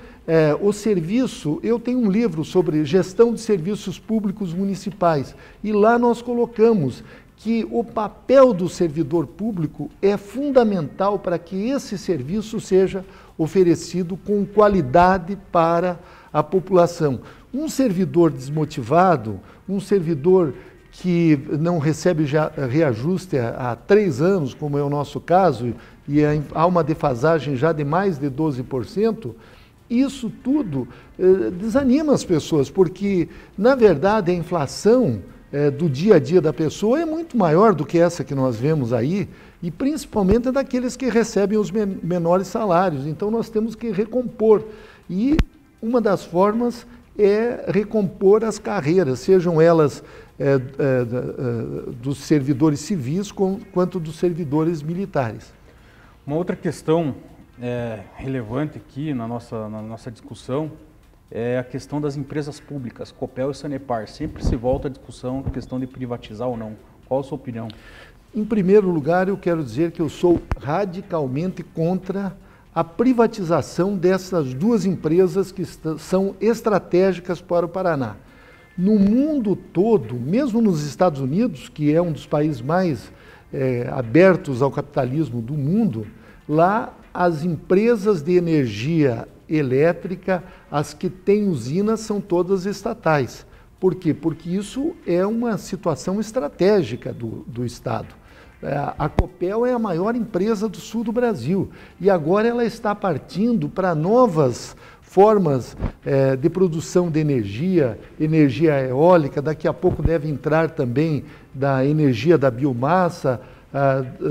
o serviço, eu tenho um livro sobre gestão de serviços públicos municipais, e lá nós colocamos que o papel do servidor público é fundamental para que esse serviço seja oferecido com qualidade para a população. Um servidor desmotivado, um servidor que não recebe reajuste há 3 anos, como é o nosso caso, e há uma defasagem já de mais de 12%, isso tudo desanima as pessoas, porque, na verdade, a inflação do dia a dia da pessoa é muito maior do que essa que nós vemos aí, e principalmente daqueles que recebem os menores salários. Então, nós temos que recompor. E uma das formas é recompor as carreiras, sejam elas dos servidores civis quanto dos servidores militares. Uma outra questão relevante aqui na nossa discussão é a questão das empresas públicas, Copel e Sanepar. Sempre se volta à discussão a questão de privatizar ou não. Qual a sua opinião? Em primeiro lugar, eu quero dizer que eu sou radicalmente contra a privatização dessas 2 empresas que são estratégicas para o Paraná. No mundo todo, mesmo nos Estados Unidos, que é um dos países mais abertos ao capitalismo do mundo, lá as empresas de energia elétrica, as que têm usinas, são todas estatais. Por quê? Porque isso é uma situação estratégica do Estado. A Copel é a maior empresa do sul do Brasil e agora ela está partindo para novas formas de produção de energia eólica, daqui a pouco deve entrar também da energia da biomassa,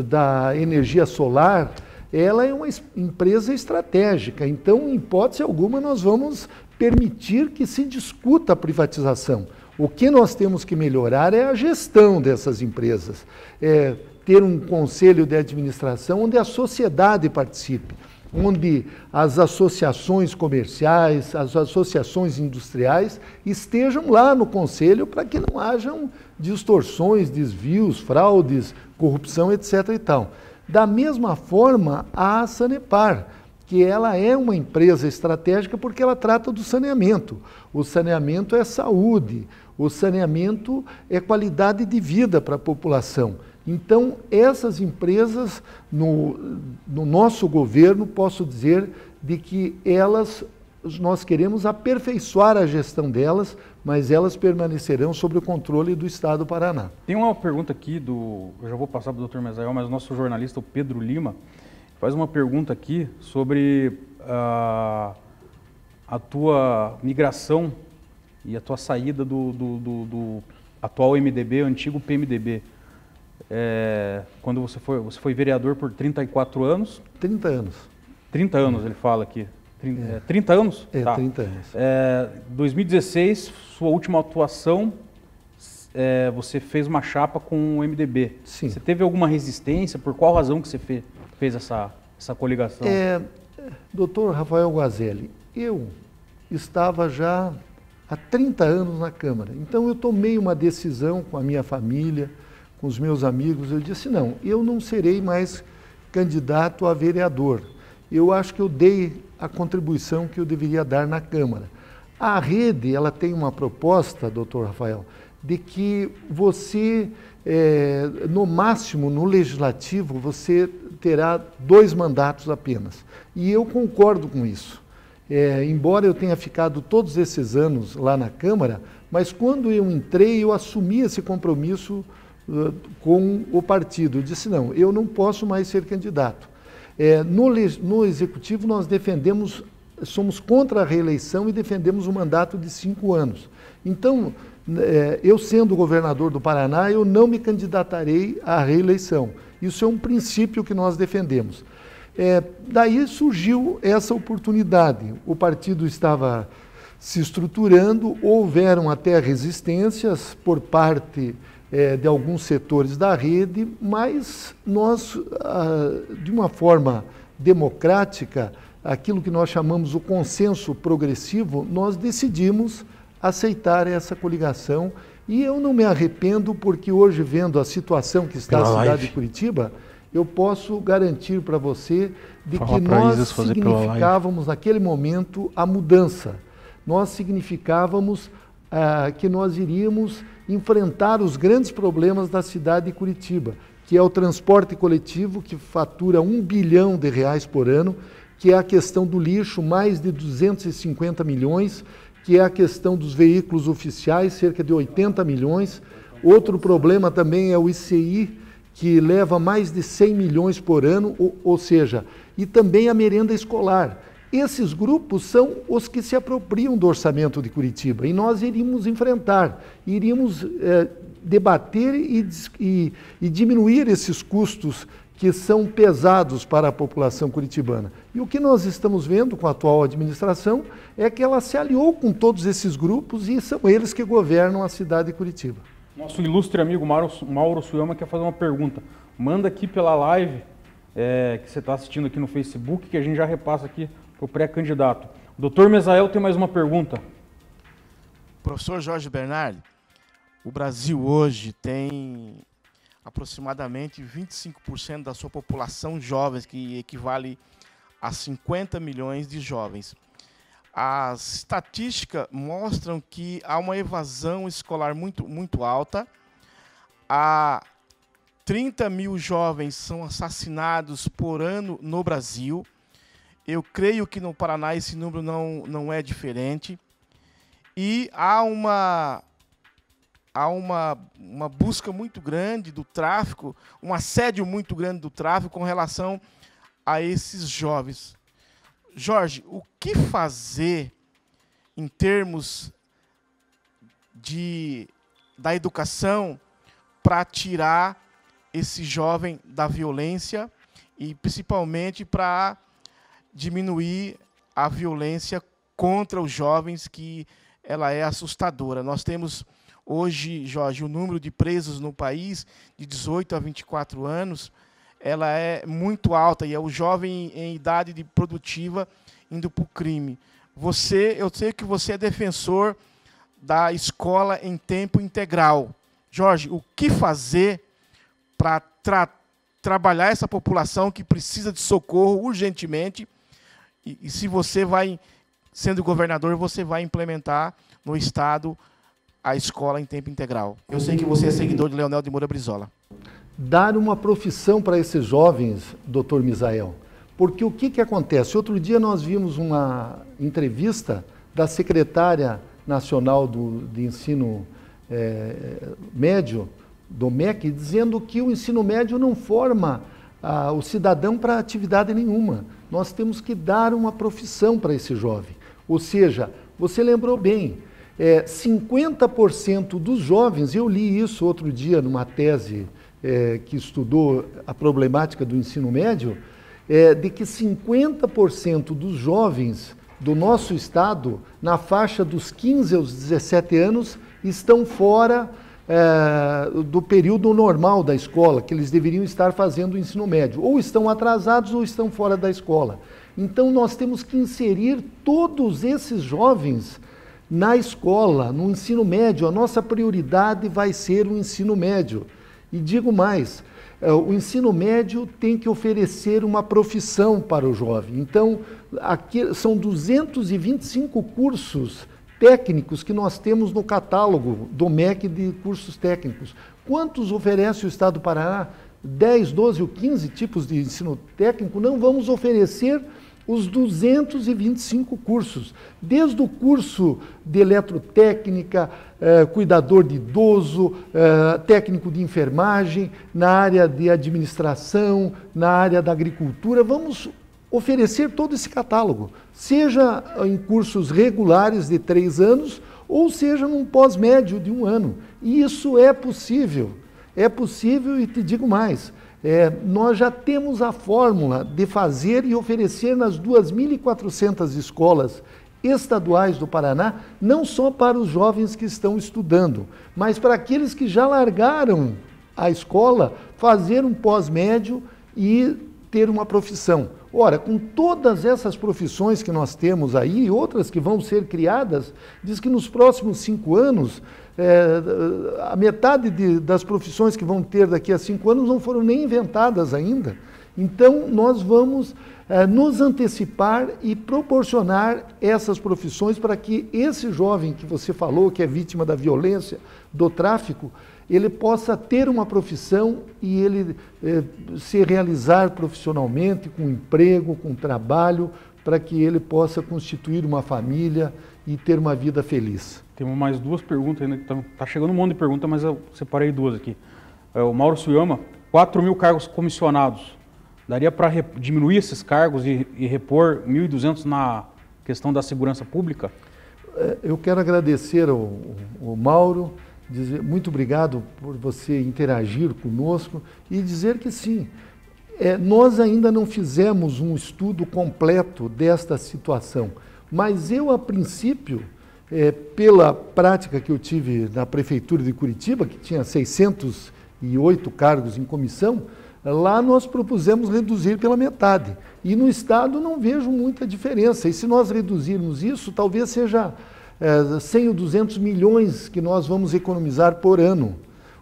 da energia solar. Ela é uma empresa estratégica, então, em hipótese alguma, nós vamos permitir que se discuta a privatização. O que nós temos que melhorar é a gestão dessas empresas, ter um conselho de administração onde a sociedade participe, onde as associações comerciais, as associações industriais estejam lá no conselho para que não hajam distorções, desvios, fraudes, corrupção, etc. e tal. Da mesma forma, a Sanepar, que ela é uma empresa estratégica porque ela trata do saneamento. O saneamento é saúde, o saneamento é qualidade de vida para a população. Então, essas empresas, no nosso governo, posso dizer de que nós queremos aperfeiçoar a gestão delas, mas elas permanecerão sob o controle do Estado do Paraná. Tem uma pergunta aqui eu já vou passar para o Dr. Mesael, mas o nosso jornalista, o Pedro Lima, faz uma pergunta aqui sobre a tua migração e a tua saída do atual MDB, antigo PMDB. Quando você foi vereador por 34 anos? 30 anos. 30 anos, ele fala aqui. 30 anos? Tá. 30 anos. 2016, sua última atuação, você fez uma chapa com o MDB. Sim. Você teve alguma resistência? Por qual razão que você fez essa essa coligação? Doutor Rafael Guazelli, eu estava já há 30 anos na Câmara, então eu tomei uma decisão com a minha família, com os meus amigos, eu disse, não, eu não serei mais candidato a vereador. Eu acho que eu dei a contribuição que eu deveria dar na Câmara. A rede, ela tem uma proposta, doutor Rafael, de que você, no máximo, no legislativo, você terá 2 mandatos apenas. E eu concordo com isso. Embora eu tenha ficado todos esses anos lá na Câmara, mas quando eu entrei, eu assumi esse compromisso com o partido. Eu disse, não, eu não posso mais ser candidato. No Executivo, nós somos contra a reeleição e defendemos um mandato de 5 anos. Então, eu sendo governador do Paraná, eu não me candidatarei à reeleição. Isso é um princípio que nós defendemos. Daí surgiu essa oportunidade. O partido estava se estruturando, houveram até resistências por parte de alguns setores da rede, mas nós, de uma forma democrática, aquilo que nós chamamos o consenso progressivo, nós decidimos aceitar essa coligação e eu não me arrependo porque hoje, vendo a situação que está a cidade de Curitiba, eu posso garantir para você de que nós significávamos naquele momento a mudança. Nós significávamos que nós iríamos enfrentar os grandes problemas da cidade de Curitiba, que é o transporte coletivo, que fatura R$1 bilhão por ano, que é a questão do lixo, mais de 250 milhões, que é a questão dos veículos oficiais, cerca de 80 milhões. Outro problema também é o ICI, que leva mais de 100 milhões por ano, ou seja, e também a merenda escolar. Esses grupos são os que se apropriam do orçamento de Curitiba e nós iríamos enfrentar, iríamos debater e diminuir esses custos que são pesados para a população curitibana. E o que nós estamos vendo com a atual administração é que ela se aliou com todos esses grupos e são eles que governam a cidade de Curitiba. Nosso ilustre amigo Mauro Suyama quer fazer uma pergunta. Manda aqui pela live que você está assistindo aqui no Facebook, que a gente já repassa aqui para o pré-candidato. O doutor Mesael tem mais uma pergunta. Professor Jorge Bernardi, o Brasil hoje tem aproximadamente 25% da sua população jovens, que equivale a 50 milhões de jovens. As estatísticas mostram que há uma evasão escolar muito alta. Há 30 mil jovens são assassinados por ano no Brasil. Eu creio que no Paraná esse número não é diferente. E há uma busca muito grande do tráfico, um assédio muito grande do tráfico com relação a esses jovens. Jorge, o que fazer em termos da educação para tirar esse jovem da violência e principalmente para diminuir a violência contra os jovens, que ela é assustadora. Nós temos hoje, Jorge, o número de presos no país de 18 a 24 anos, ela é muito alta e é o jovem em idade produtiva indo para o crime. Eu sei que você é defensor da escola em tempo integral. Jorge, o que fazer para trabalhar essa população que precisa de socorro urgentemente? E se você vai, sendo governador, você vai implementar no Estado a escola em tempo integral. Eu sei que você é seguidor de Leonel de Moura Brizola. Dar uma profissão para esses jovens, doutor Misael, porque o que acontece? Outro dia nós vimos uma entrevista da secretária nacional de ensino médio, do MEC, dizendo que o ensino médio não forma o cidadão para atividade nenhuma. Nós temos que dar uma profissão para esse jovem. Ou seja, você lembrou bem, 50% dos jovens, eu li isso outro dia numa tese que estudou a problemática do ensino médio, de que 50% dos jovens do nosso estado, na faixa dos 15 aos 17 anos, estão fora do período normal da escola, que eles deveriam estar fazendo o ensino médio. Ou estão atrasados ou estão fora da escola. Então, nós temos que inserir todos esses jovens na escola, no ensino médio. A nossa prioridade vai ser o ensino médio. E digo mais, o ensino médio tem que oferecer uma profissão para o jovem. Então, aqui são 225 cursos técnicos que nós temos no catálogo do MEC de cursos técnicos. Quantos oferece o Estado do Paraná? 10, 12 ou 15 tipos de ensino técnico? Não vamos oferecer os 225 cursos, desde o curso de eletrotécnica, cuidador de idoso, técnico de enfermagem, na área de administração, na área da agricultura. Vamos oferecer todo esse catálogo, seja em cursos regulares de 3 anos, ou seja num pós-médio de 1 ano. E isso é possível e te digo mais, nós já temos a fórmula de fazer e oferecer nas 2.400 escolas estaduais do Paraná, não só para os jovens que estão estudando, mas para aqueles que já largaram a escola, fazer um pós-médio e ter uma profissão. Ora, com todas essas profissões que nós temos aí, e outras que vão ser criadas, diz que nos próximos 5 anos, a metade das profissões que vão ter daqui a 5 anos não foram nem inventadas ainda. Então, nós vamos nos antecipar e proporcionar essas profissões para que esse jovem que você falou, que é vítima da violência, do tráfico, ele possa ter uma profissão e ele se realizar profissionalmente, com emprego, com trabalho, para que ele possa constituir uma família e ter uma vida feliz. Temos mais 2 perguntas ainda, está chegando um monte de perguntas, mas eu separei 2 aqui. O Mauro Suyama, 4.000 cargos comissionados. Daria para diminuir esses cargos e repor 1.200 na questão da segurança pública? Eu quero agradecer ao Mauro, dizer muito obrigado por você interagir conosco e dizer que sim, nós ainda não fizemos um estudo completo desta situação, mas eu, a princípio, pela prática que eu tive na Prefeitura de Curitiba, que tinha 608 cargos em comissão, lá nós propusemos reduzir pela metade. E no Estado não vejo muita diferença. E se nós reduzirmos isso, talvez seja 100 ou 200 milhões que nós vamos economizar por ano.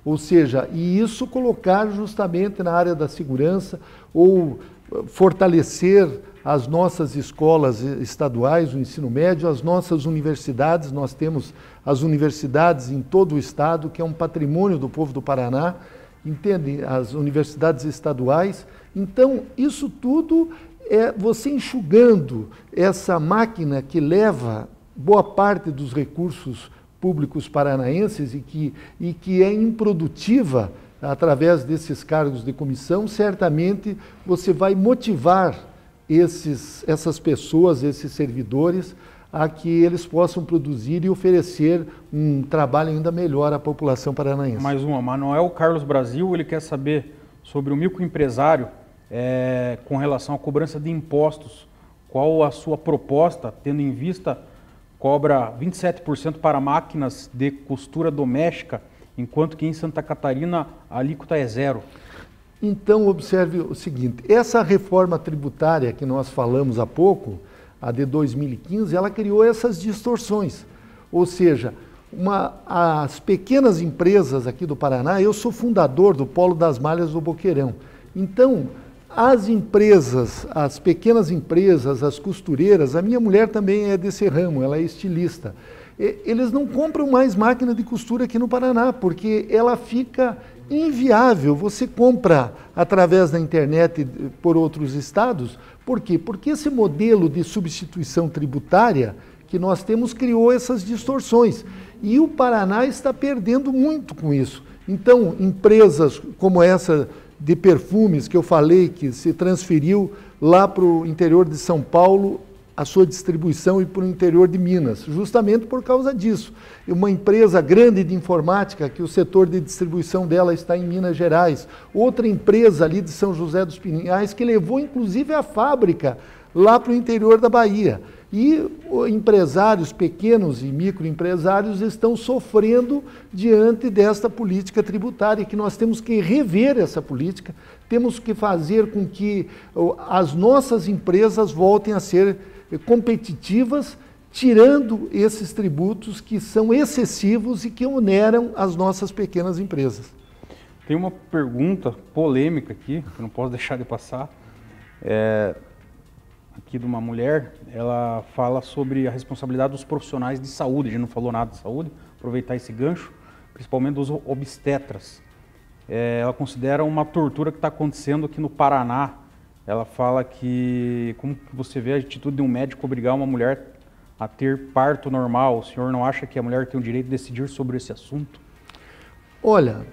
Ou seja, e isso colocar justamente na área da segurança ou fortalecer as nossas escolas estaduais, o ensino médio, as nossas universidades. Nós temos as universidades em todo o Estado, que é um patrimônio do povo do Paraná, entende? As universidades estaduais. Então, isso tudo é você enxugando essa máquina que leva boa parte dos recursos públicos paranaenses e que é improdutiva através desses cargos de comissão. Certamente você vai motivar essas pessoas, esses servidores, a que eles possam produzir e oferecer um trabalho ainda melhor à população paranaense. Mais uma, Manuel Carlos Brasil, ele quer saber sobre o microempresário com relação à cobrança de impostos. Qual a sua proposta, tendo em vista cobra 27% para máquinas de costura doméstica, enquanto que em Santa Catarina a alíquota é 0%. Então, observe o seguinte, essa reforma tributária que nós falamos há pouco, a de 2015, ela criou essas distorções. Ou seja, as pequenas empresas aqui do Paraná, eu sou fundador do Polo das Malhas do Boqueirão. Então, as empresas, as pequenas empresas, as costureiras, a minha mulher também é desse ramo, ela é estilista. Eles não compram mais máquina de costura aqui no Paraná, porque ela fica inviável. Você compra através da internet por outros estados. Por quê? Porque esse modelo de substituição tributária que nós temos criou essas distorções. E o Paraná está perdendo muito com isso. Então, empresas como essa de perfumes que eu falei, que se transferiu lá para o interior de São Paulo, a sua distribuição e para o interior de Minas, justamente por causa disso. Uma empresa grande de informática, que o setor de distribuição dela está em Minas Gerais, outra empresa ali de São José dos Pinhais, que levou inclusive a fábrica lá para o interior da Bahia. E empresários pequenos e microempresários estão sofrendo diante desta política tributária, que nós temos que rever essa política, temos que fazer com que as nossas empresas voltem a ser competitivas, tirando esses tributos que são excessivos e que oneram as nossas pequenas empresas. Tem uma pergunta polêmica aqui, que eu não posso deixar de passar, aqui de uma mulher. Ela fala sobre a responsabilidade dos profissionais de saúde. A gente não falou nada de saúde, aproveitar esse gancho, principalmente dos obstetras. Ela considera uma tortura que está acontecendo aqui no Paraná. Ela fala que, como você vê a atitude de um médico obrigar uma mulher a ter parto normal, o senhor não acha que a mulher tem o direito de decidir sobre esse assunto? Olha,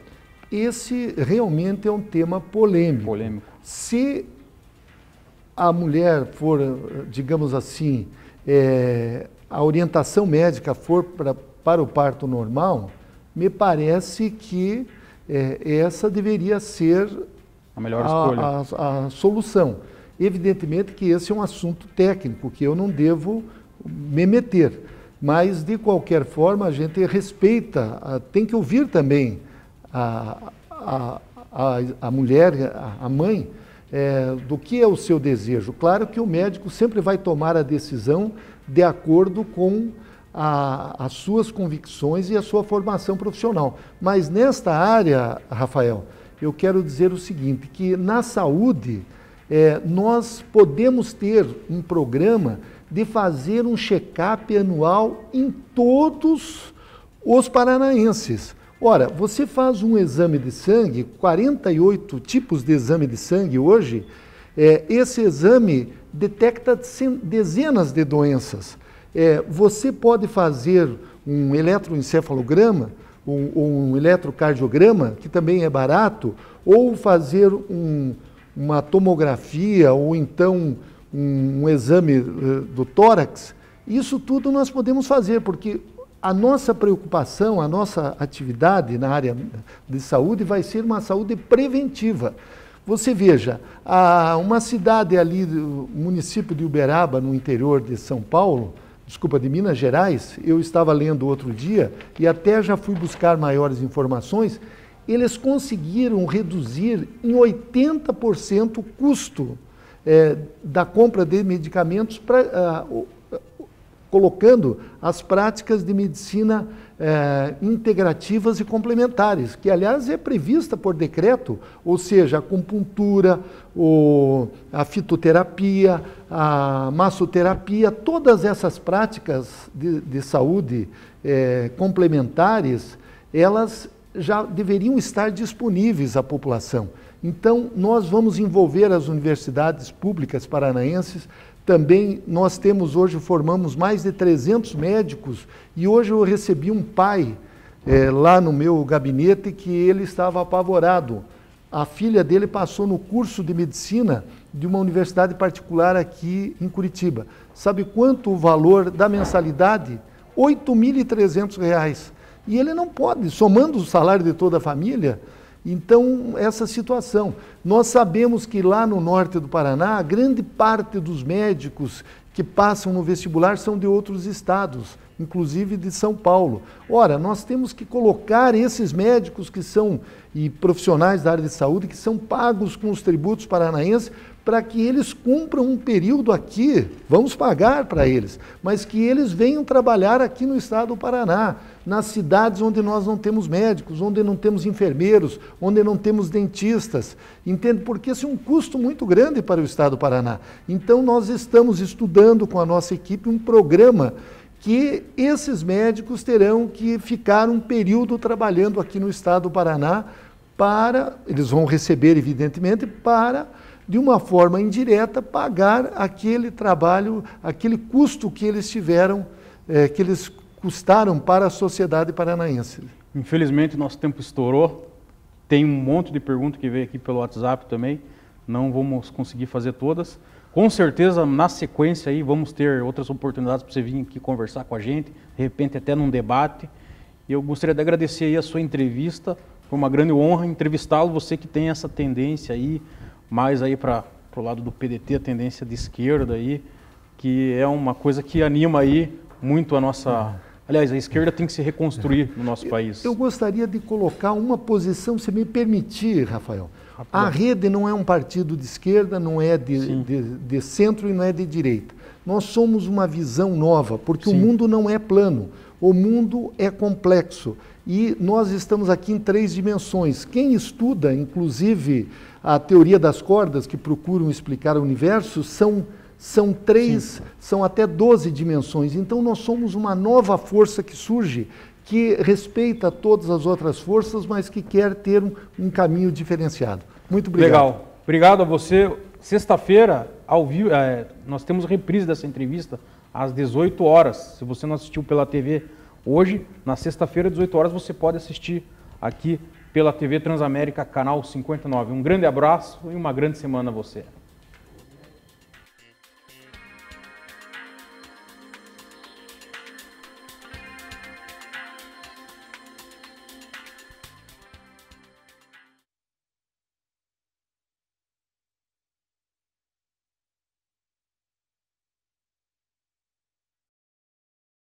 esse realmente é um tema polêmico. Se a mulher for, digamos assim, a orientação médica for para o parto normal, me parece que essa deveria ser a melhor escolha. A solução. Evidentemente que esse é um assunto técnico, que eu não devo me meter, mas de qualquer forma a gente respeita, tem que ouvir também a mulher, a mãe, do que é o seu desejo. Claro que o médico sempre vai tomar a decisão de acordo com as suas convicções e a sua formação profissional. Mas nesta área, Rafael, eu quero dizer o seguinte, que na saúde nós podemos ter um programa de fazer um check-up anual em todos os paranaenses. Ora, você faz um exame de sangue, 48 tipos de exame de sangue hoje, esse exame detecta dezenas de doenças. Você pode fazer um eletroencefalograma, um eletrocardiograma, que também é barato, ou fazer uma tomografia, ou então um exame do tórax. Isso tudo nós podemos fazer, porque a nossa preocupação, a nossa atividade na área de saúde vai ser uma saúde preventiva. Você veja, uma cidade ali, o município de Uberaba, no interior de São Paulo, de Minas Gerais, eu estava lendo outro dia e até já fui buscar maiores informações, eles conseguiram reduzir em 80% o custo da compra de medicamentos, colocando as práticas de medicina integrativas e complementares, que aliás é prevista por decreto, ou seja, a acupuntura, a fitoterapia, a massoterapia, todas essas práticas de saúde complementares, elas já deveriam estar disponíveis à população. Então, nós vamos envolver as universidades públicas paranaenses. Também nós temos hoje, formamos mais de 300 médicos, e hoje eu recebi um pai lá no meu gabinete que ele estava apavorado. A filha dele passou no curso de medicina de uma universidade particular aqui em Curitiba. Sabe quanto o valor da mensalidade? R$ 8.300. E ele não pode, somando o salário de toda a família. Então, essa situação. Nós sabemos que lá no norte do Paraná, grande parte dos médicos que passam no vestibular são de outros estados, inclusive de São Paulo. Ora, nós temos que colocar esses médicos que são, e profissionais da área de saúde, que são pagos com os tributos paranaenses, para que eles cumpram um período aqui, vamos pagar para eles, mas que eles venham trabalhar aqui no estado do Paraná, nas cidades onde nós não temos médicos, onde não temos enfermeiros, onde não temos dentistas, entende? Porque esse é um custo muito grande para o estado do Paraná. Então nós estamos estudando com a nossa equipe um programa que esses médicos terão que ficar um período trabalhando aqui no estado do Paraná eles vão receber evidentemente para, de uma forma indireta, pagar aquele trabalho, aquele custo que eles tiveram, que eles custaram para a sociedade paranaense. Infelizmente, nosso tempo estourou. Tem um monte de perguntas que veio aqui pelo WhatsApp também. Não vamos conseguir fazer todas. Com certeza, na sequência, aí, vamos ter outras oportunidades para você vir aqui conversar com a gente, de repente até num debate. Eu gostaria de agradecer aí a sua entrevista. Foi uma grande honra entrevistá-lo, você que tem essa tendência aí, mais aí para pro lado do PDT, a tendência de esquerda aí, que é uma coisa que anima aí muito a nossa... Aliás, a esquerda tem que se reconstruir no nosso país. Eu gostaria de colocar uma posição, se me permitir, Rafael. A Rede não é um partido de esquerda, não é de centro e não é de direita. Nós somos uma visão nova, porque o mundo não é plano, o mundo é complexo. E nós estamos aqui em 3 dimensões. Quem estuda, inclusive, a teoria das cordas, que procuram explicar o universo, são 3, são até 12 dimensões. Então nós somos uma nova força que surge, que respeita todas as outras forças, mas que quer ter um caminho diferenciado. Muito obrigado. Legal. Obrigado a você. Sexta-feira, ao vivo, nós temos reprise dessa entrevista às 18 horas. Se você não assistiu pela TV hoje, na sexta-feira, às 18 horas, você pode assistir aqui pela TV Transamérica, canal 59. Um grande abraço e uma grande semana a você.